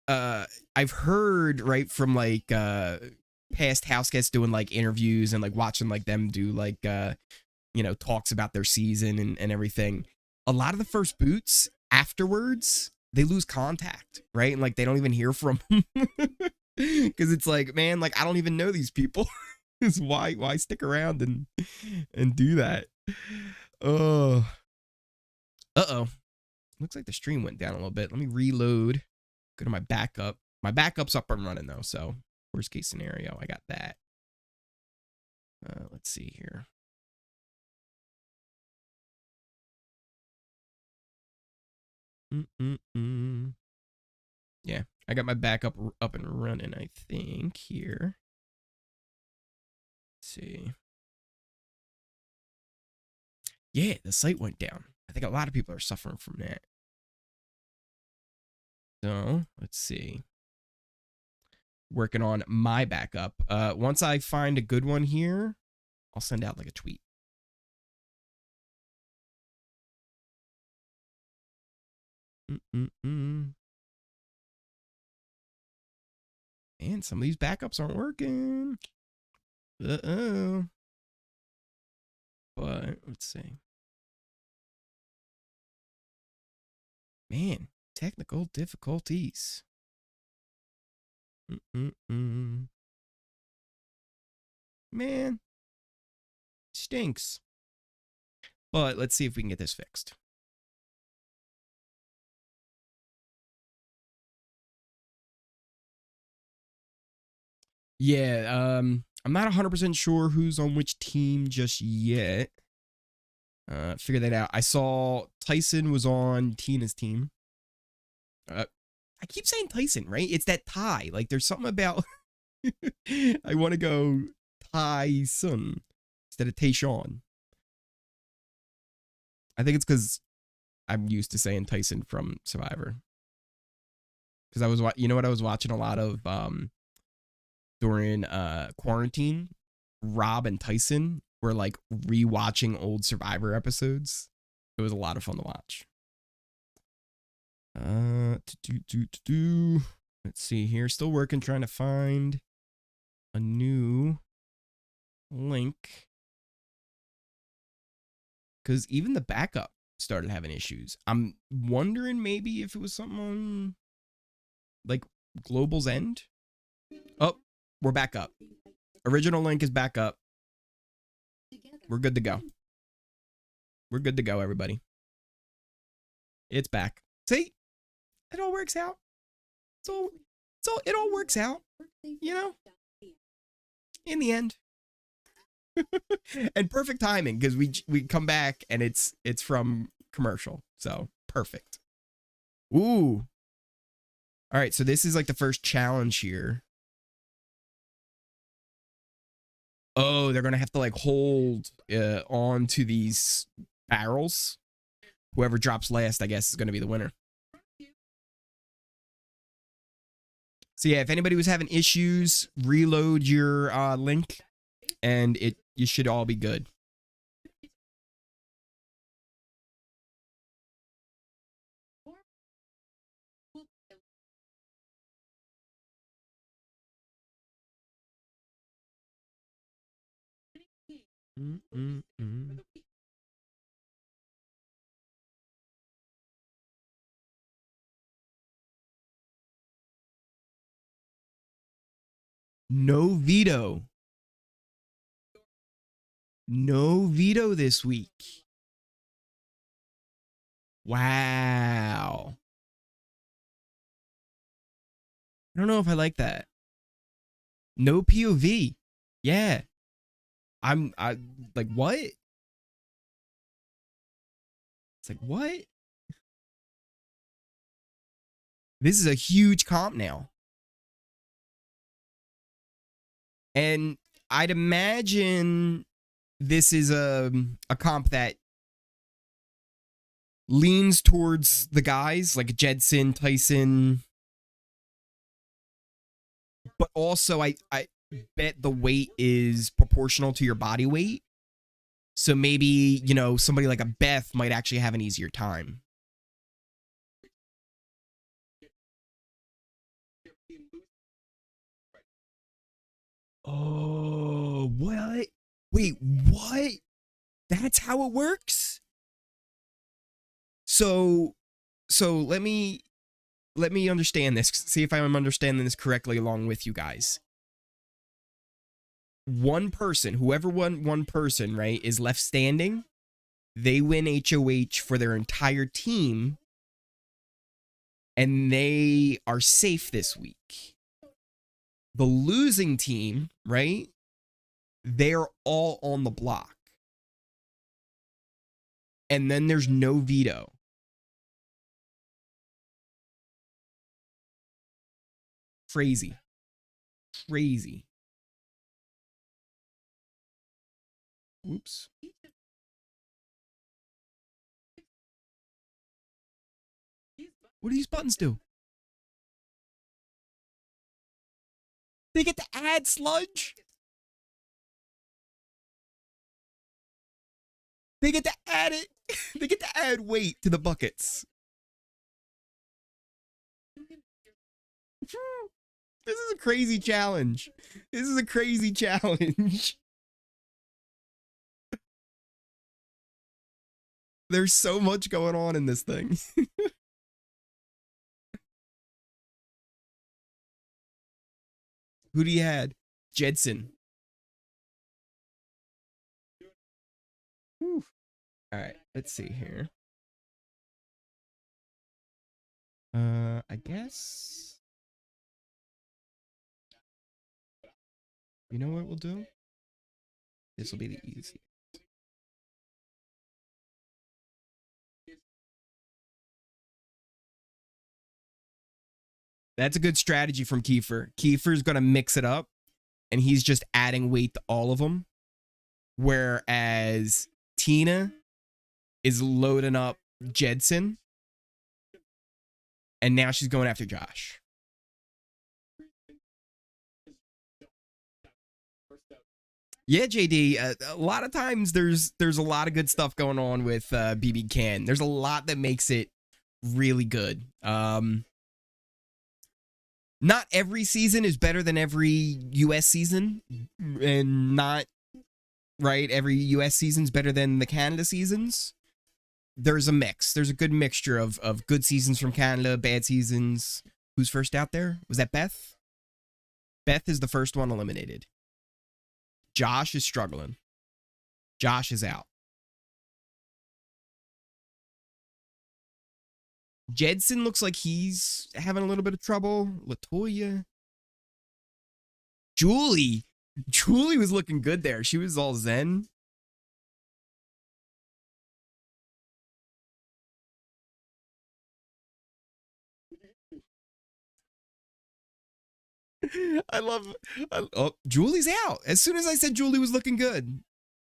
I've heard, right, from like past house guests doing like interviews and like watching like them do like, you know, talks about their season and everything. A lot of the first boots afterwards, they lose contact, right? And like, they don't even hear from them. Because it's like, man, like, I don't even know these people. why stick around and do that? Uh-oh. Looks like the stream went down a little bit. Let me reload. Go to my backup. My backup's up and running, though, so worst case scenario, I got that. Let's see here. Yeah, I got my backup up and running, I think, here. Let's see. Yeah, the site went down. I think a lot of people are suffering from that. So, let's see. Working on my backup. Once I find a good one here, I'll send out like a tweet. And some of these backups aren't working. Uh-oh. But, let's see. Man, technical difficulties. Man, stinks. But let's see if we can get this fixed. Yeah, I'm not 100% sure who's on which team just yet. Figure that out. I saw Tyson was on Tina's team. I keep saying Tyson, right? It's that Ty. Like, there's something about... I want to go Tyson instead of Tychon. I think it's because I'm used to saying Tyson from Survivor. Because I was, you know what I was watching a lot of during quarantine? Rob and Tyson were like rewatching old Survivor episodes. It was a lot of fun to watch. Let's see here. Still working, trying to find a new link. Because even the backup started having issues. I'm wondering maybe if it was something on like Global's end. Oh, we're back up. Original link is back up. We're good to go. We're good to go, everybody. It's back. See? It all works out. It all works out. You know? In the end. And perfect timing, because we come back and it's from commercial. So perfect. Ooh. All right, so this is like the first challenge here. Oh, they're gonna have to like hold on to these barrels. Whoever drops last, I guess, is gonna be the winner. So yeah, if anybody was having issues, reload your link, and you should all be good. No veto. No veto this week. Wow. I don't know if I like that. No POV. Yeah. I like, what? It's like, what? This is a huge comp now. And I'd imagine this is a comp that leans towards the guys like Jedson, Tyson. But also, I bet the weight is proportional to your body weight. So maybe, you know, somebody like a Beth might actually have an easier time. Oh, what? Wait, what? That's how it works? So let me understand this. See if I'm understanding this correctly along with you guys. One person, whoever won one person, right, is left standing. They win HOH for their entire team. And they are safe this week. The losing team, right, they're all on the block. And then there's no veto. Crazy. Crazy. Oops. What do these buttons do? They get to add sludge? They get to add it. They get to add weight to the buckets. This is a crazy challenge. This is a crazy challenge. There's so much going on in this thing. Who do you had? Jedson. Whew. All right, let's see here. I guess. You know what we'll do? This will be the easy. That's a good strategy from Kiefer. Kiefer's going to mix it up, and he's just adding weight to all of them. Whereas Tina is loading up Jedson, and now she's going after Josh. Yeah, JD, a lot of times there's a lot of good stuff going on with BBcan. There's a lot that makes it really good. Not every season is better than every US season, and not, right, every US season's better than the Canada seasons. There's a mix. There's a good mixture of good seasons from Canada, bad seasons. Who's first out there? Was that Beth? Beth is the first one eliminated. Josh is struggling. Josh is out. Jedson looks like he's having a little bit of trouble. Latoya. Julie. Julie was looking good there. She was all zen. Oh, Julie's out. As soon as I said Julie was looking good,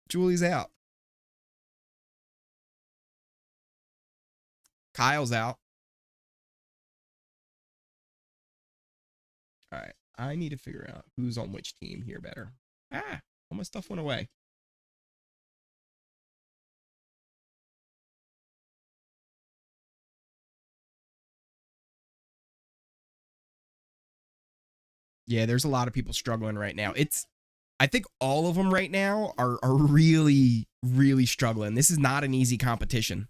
Julie's out. Kyle's out. All right. I need to figure out who's on which team here better. Ah, all my stuff went away. Yeah, there's a lot of people struggling right now. I think all of them right now are really, really struggling. This is not an easy competition.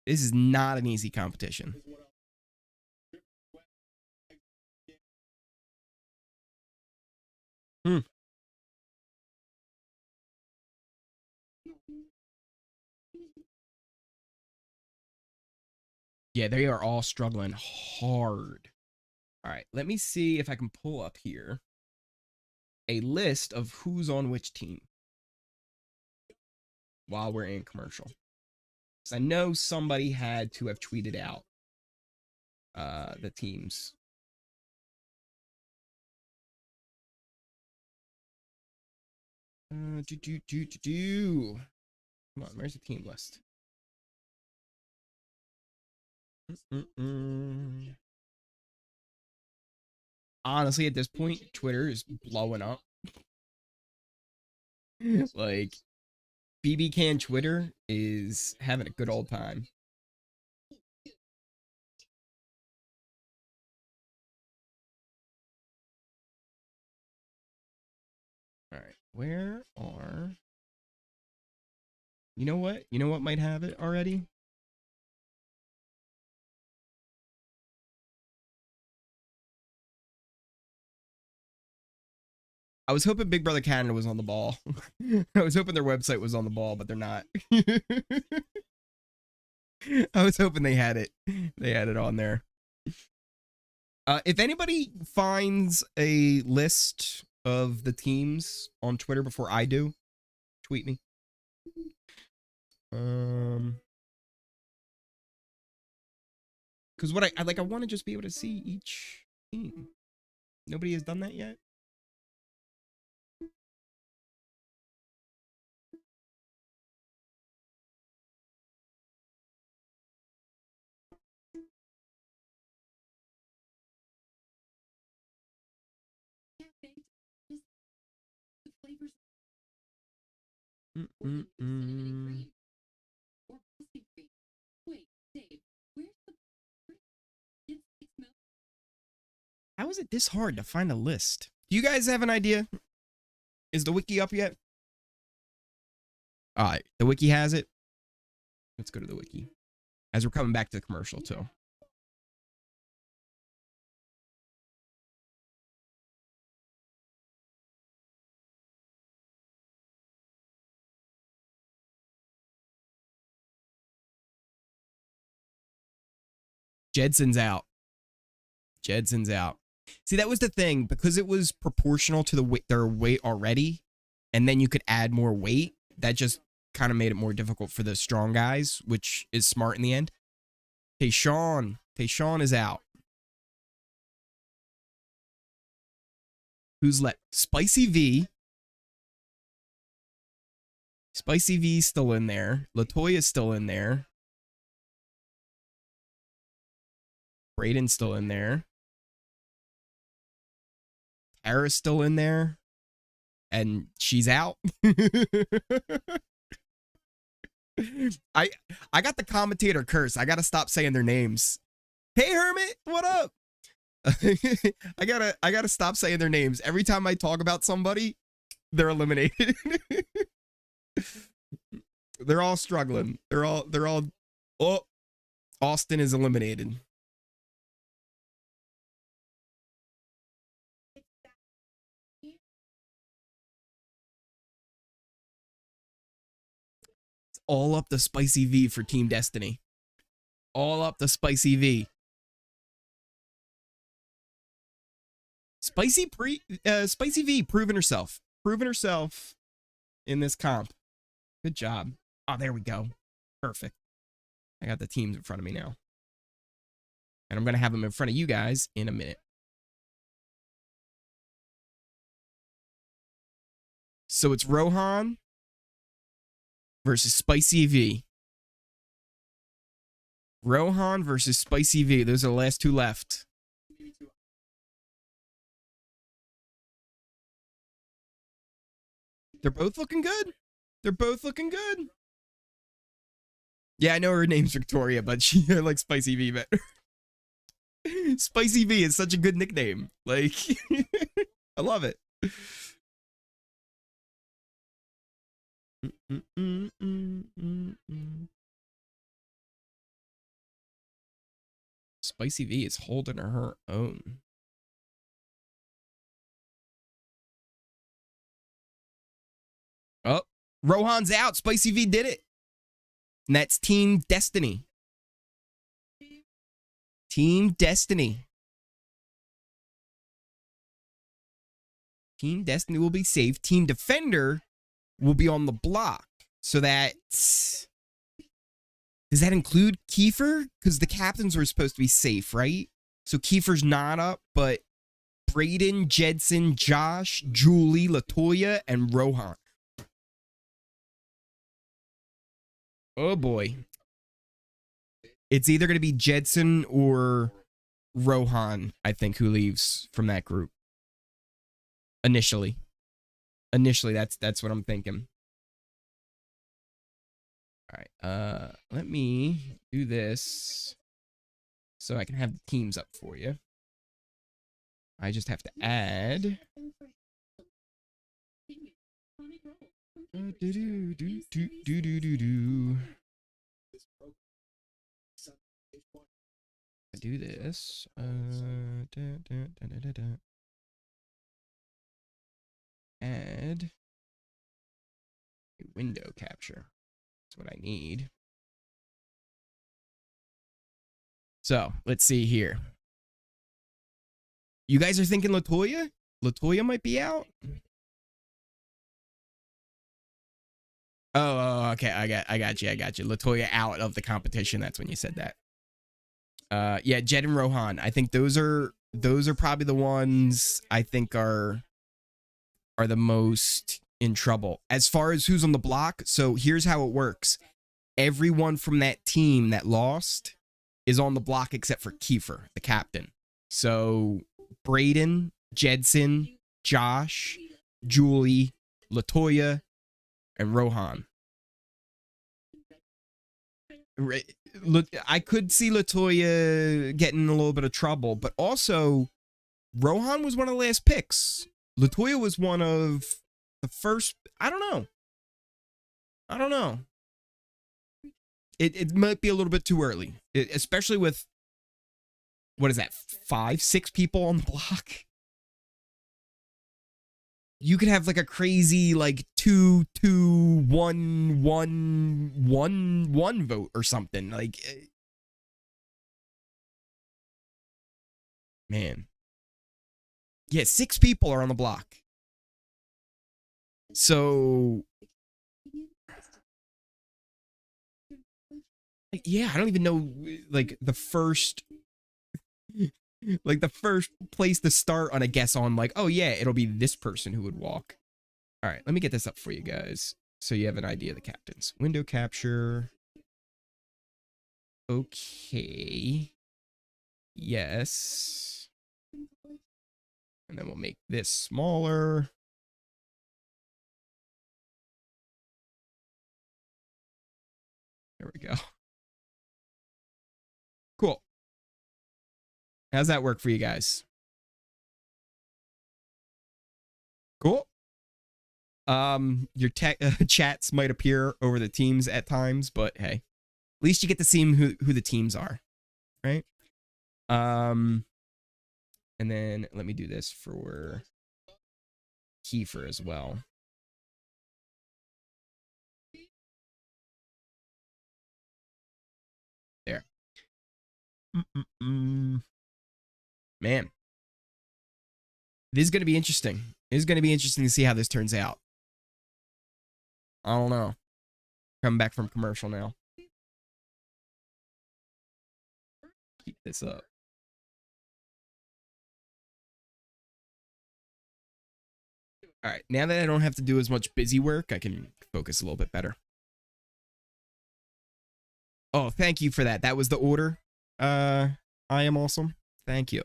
This is not an easy competition. Yeah, they are all struggling hard. All right, let me see if I can pull up here a list of who's on which team while we're in commercial. Because I know somebody had to have tweeted out the teams. Come on, where's the team list? Honestly, at this point, Twitter is blowing up. Like, BBcan Twitter is having a good old time. All right, where are... You know what? You know what might have it already? I was hoping Big Brother Canada was on the ball. I was hoping their website was on the ball, but they're not. I was hoping they had it. They had it on there. If anybody finds a list of the teams on Twitter before I do, tweet me. Because what I like, I want to just be able to see each team. Nobody has done that yet. How is it this hard to find a list? Do you guys have an idea? Is the wiki up yet? All right, the wiki has it. Let's go to the wiki. As we're coming back to the commercial, too. Jedson's out. Jedson's out. See, that was the thing. Because it was proportional to their weight already, and then you could add more weight, that just kind of made it more difficult for the strong guys, which is smart in the end. Tychon is out. Who's left? Spicy V. Spicy V's still in there. Latoya's still in there. Breydon's still in there. Tera's still in there. And she's out. I got the commentator curse. I gotta stop saying their names. Hey Hermit, what up? I gotta stop saying their names. Every time I talk about somebody, they're eliminated. They're all struggling. They're all oh, Austin is eliminated. all up the spicy V for Team Destiny. All up the spicy V. Spicy V proving herself. Proving herself in this comp. Good job. Oh, there we go. Perfect. I got the teams in front of me now. And I'm going to have them in front of you guys in a minute. So it's Rohan versus Spicy V. Rohan versus Spicy V. Those are the last two left. They're both looking good. They're both looking good. Yeah, I know her name's Victoria, but I like Spicy V better. Spicy V is such a good nickname. Like, I love it. Spicy V is holding her own. Oh, Rohan's out. Spicy V did it. And that's Team Destiny. Team Destiny. Team Destiny will be safe. Team Defender will be on the block. So that... Does that include Kiefer? Because the captains were supposed to be safe, right? So Kiefer's not up, but Breydon, Jedson, Josh, Julie, Latoya, and Rohan. Oh boy. It's either going to be Jedson or Rohan, I think, who leaves from that group. Initially, that's what I'm thinking. All right, let me do this so I can have the teams up for you. I just have to add. I do this. Add a window capture. That's what I need. So let's see here. You guys are thinking Latoya? Latoya might be out. Oh, okay. I got you. Latoya out of the competition. That's when you said that. Yeah, Jed and Rohan. I think those are probably the ones I think are the most in trouble. As far as who's on the block, so here's how it works. Everyone from that team that lost is on the block except for Kiefer, the captain. So Breydon, Jedson, Josh, Julie, Latoya, and Rohan. I could see Latoya getting in a little bit of trouble, but also Rohan was one of the last picks. Latoya was one of the first. I don't know. It might be a little bit too early, especially with, what is that, 5, 6 people on the block? You could have like a crazy like 2, 2, 1, 1, 1, 1 vote or something. Like, man. Yeah, 6 people are on the block. So, yeah, I don't even know, like, the first place to start on a guess on, like, oh yeah, it'll be this person who would walk. All right, let me get this up for you guys so you have an idea of the captains. Window capture. Okay. Yes. And then we'll make this smaller. There we go. Cool. How's that work for you guys? Cool. Your chats might appear over the teams at times, but hey, at least you get to see who the teams are, right? And then let me do this for Kiefer as well. Man, this is going to be interesting. It's going to be interesting to see how this turns out. I don't know. Coming back from commercial now. Keep this up. All right, now that I don't have to do as much busy work, I can focus a little bit better. Oh, thank you for that. That was the order. I am awesome. Thank you.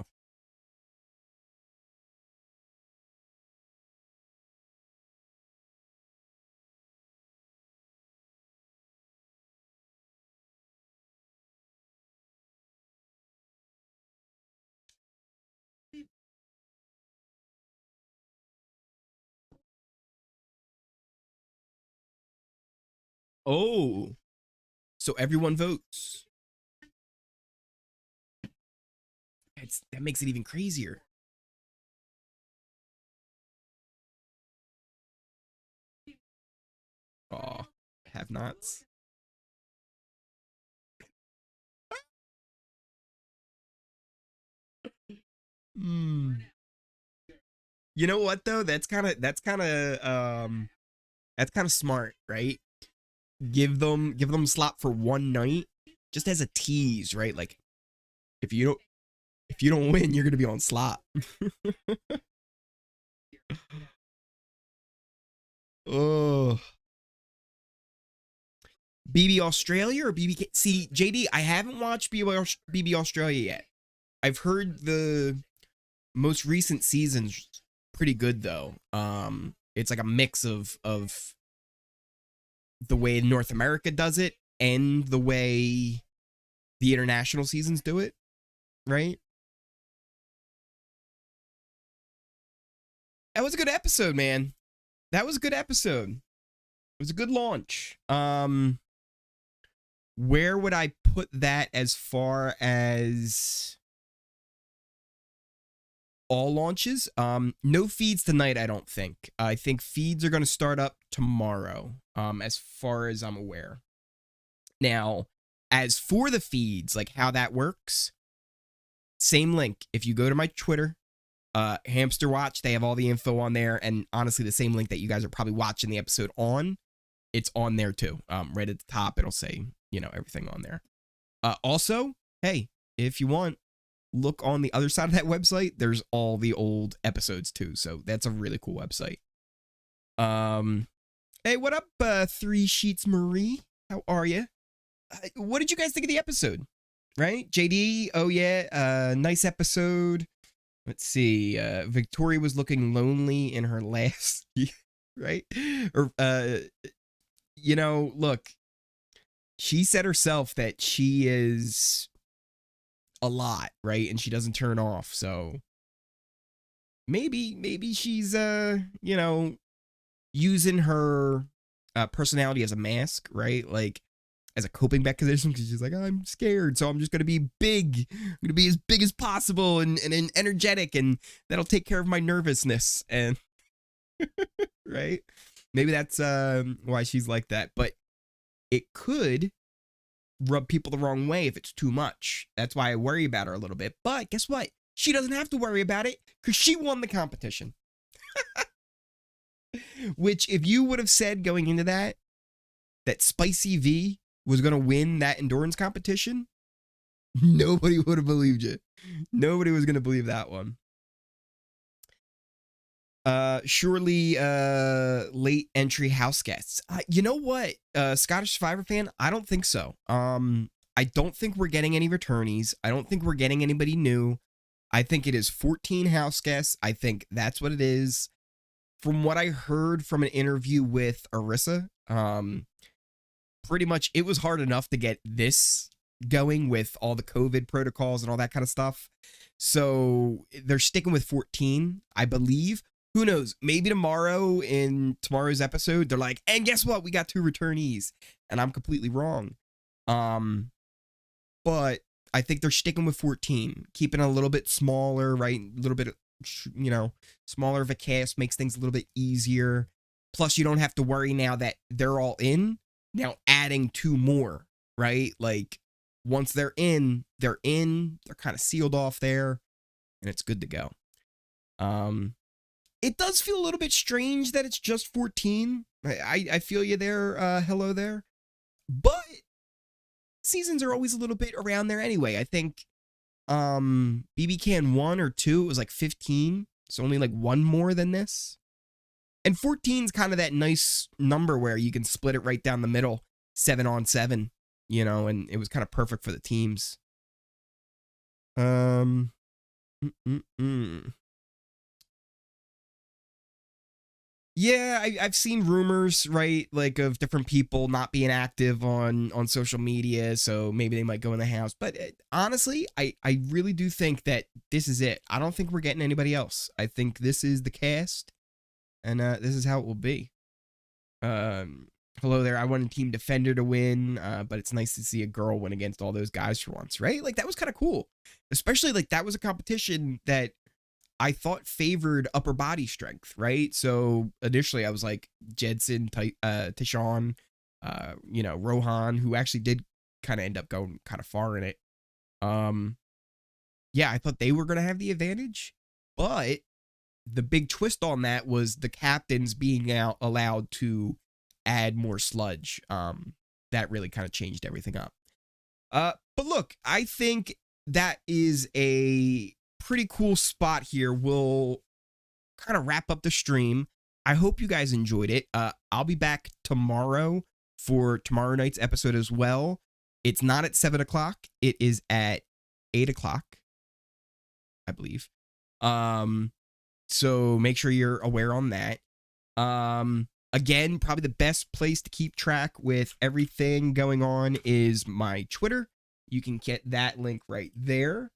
Oh, so everyone votes. That makes it even crazier. Aw, have-nots. You know what though? That's kind of smart, right? Give them slot for one night, just as a tease, right? Like, if you don't win, you're gonna be on slot. Oh, BB Australia or BB? See, JD, I haven't watched BB Australia yet. I've heard the most recent season's pretty good though. It's like a mix of the way North America does it and the way the international seasons do it, right? That was a good episode, man. That was a good episode. It was a good launch. Where would I put that as far as all launches? No feeds tonight, I don't think. I think feeds are going to start up tomorrow, as far as I'm aware. Now, as for the feeds, like how that works, same link. If you go to my Twitter, Hamster Watch, they have all the info on there, and honestly, the same link that you guys are probably watching the episode on, it's on there too. Right at the top, it'll say, everything on there. Also, hey, if you want, look on the other side of that website. There's all the old episodes too, so that's a really cool website. Hey, what up, Three Sheets Marie? How are you? What did you guys think of the episode? Right, JD? Oh yeah, nice episode. Let's see. Victoria was looking lonely in her last year, right? Or look, she said herself that she is a lot, right? And she doesn't turn off. So maybe she's using her personality as a mask, right? Like as a coping mechanism, because she's like, I'm scared, so I'm just gonna be big. I'm gonna be as big as possible and energetic, and that'll take care of my nervousness. And right? Maybe that's why she's like that. But it could rub people the wrong way if it's too much. That's why I worry about her a little bit. But guess what? She doesn't have to worry about it because she won the competition. Which, if you would have said going into that Spicy V was going to win that endurance competition, nobody would have believed you. Nobody was going to believe that one. Surely late entry house guests. You know what? Scottish Survivor fan, I don't think so. I don't think we're getting any returnees. I don't think we're getting anybody new. I think it is 14 house guests. I think that's what it is. From what I heard from an interview with Arissa, pretty much it was hard enough to get this going with all the COVID protocols and all that kind of stuff. So they're sticking with 14, I believe. Who knows? Maybe tomorrow in tomorrow's episode, they're like, and guess what? We got 2 returnees. And I'm completely wrong. But I think they're sticking with 14, keeping it a little bit smaller, right? A little bit, smaller of a cast makes things a little bit easier. Plus, you don't have to worry now that they're all in. Now adding 2 more, right? Like, once they're in. They're kind of sealed off there, and it's good to go. It does feel a little bit strange that it's just 14. I feel you there. Hello there. But seasons are always a little bit around there anyway. I think BBcan 1 or 2, it was like 15. So only like one more than this. And 14 is kind of that nice number where you can split it right down the middle, 7-on-7, you know, and it was kind of perfect for the teams. Yeah, I've seen rumors, right, like of different people not being active on social media, so maybe they might go in the house. But honestly, I really do think that this is it. I don't think we're getting anybody else. I think this is the cast, and this is how it will be. Hello there. I wanted Team Defender to win, but it's nice to see a girl win against all those guys for once, right? Like, that was kind of cool. Especially, like, that was a competition that I thought favored upper body strength, right? So initially I was like Jedson, Tychon, you know, Rohan, who actually did kind of end up going kind of far in it. Yeah, I thought they were going to have the advantage, but the big twist on that was the captains being allowed to add more sludge. That really kind of changed everything up. But look, I think that is a pretty cool spot here. We'll kind of wrap up the stream. I hope you guys enjoyed it. I'll be back tomorrow for tomorrow night's episode as well. It's not at 7 o'clock. It is at 8 o'clock, I believe. So make sure you're aware on that. Again, probably the best place to keep track with everything going on is my Twitter. You can get that link right there.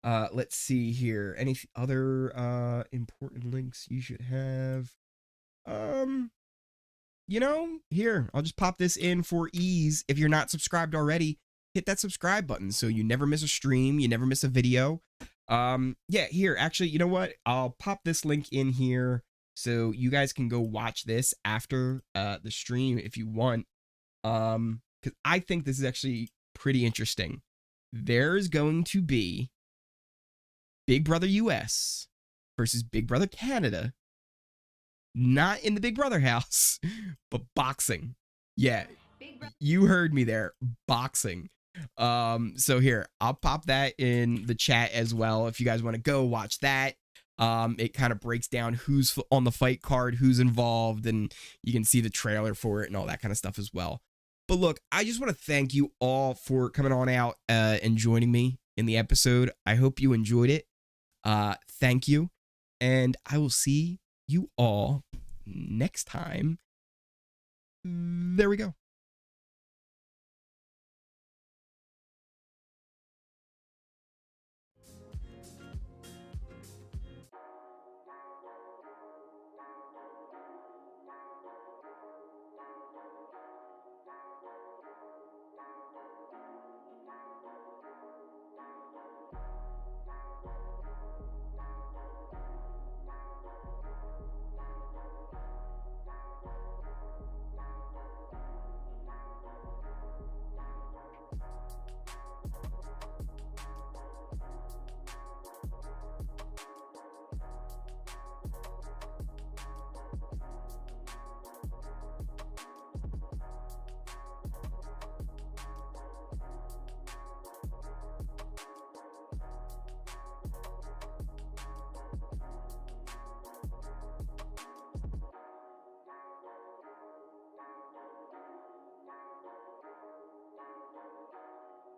Let's see here. Any other important links you should have? You know, here, I'll just pop this in for ease. If you're not subscribed already, hit that subscribe button so you never miss a stream, you never miss a video. Yeah, here, actually, you know what? I'll pop this link in here so you guys can go watch this after the stream if you want. Because I think this is actually pretty interesting. There's going to be Big Brother US versus Big Brother Canada. Not in the Big Brother house, but boxing. Yeah, you heard me there. Boxing. So here, I'll pop that in the chat as well if you guys want to go watch that. It kind of breaks down who's on the fight card, who's involved, and you can see the trailer for it and all that kind of stuff as well. But look, I just want to thank you all for coming on out and joining me in the episode. I hope you enjoyed it. Thank you, and I will see you all next time. There we go.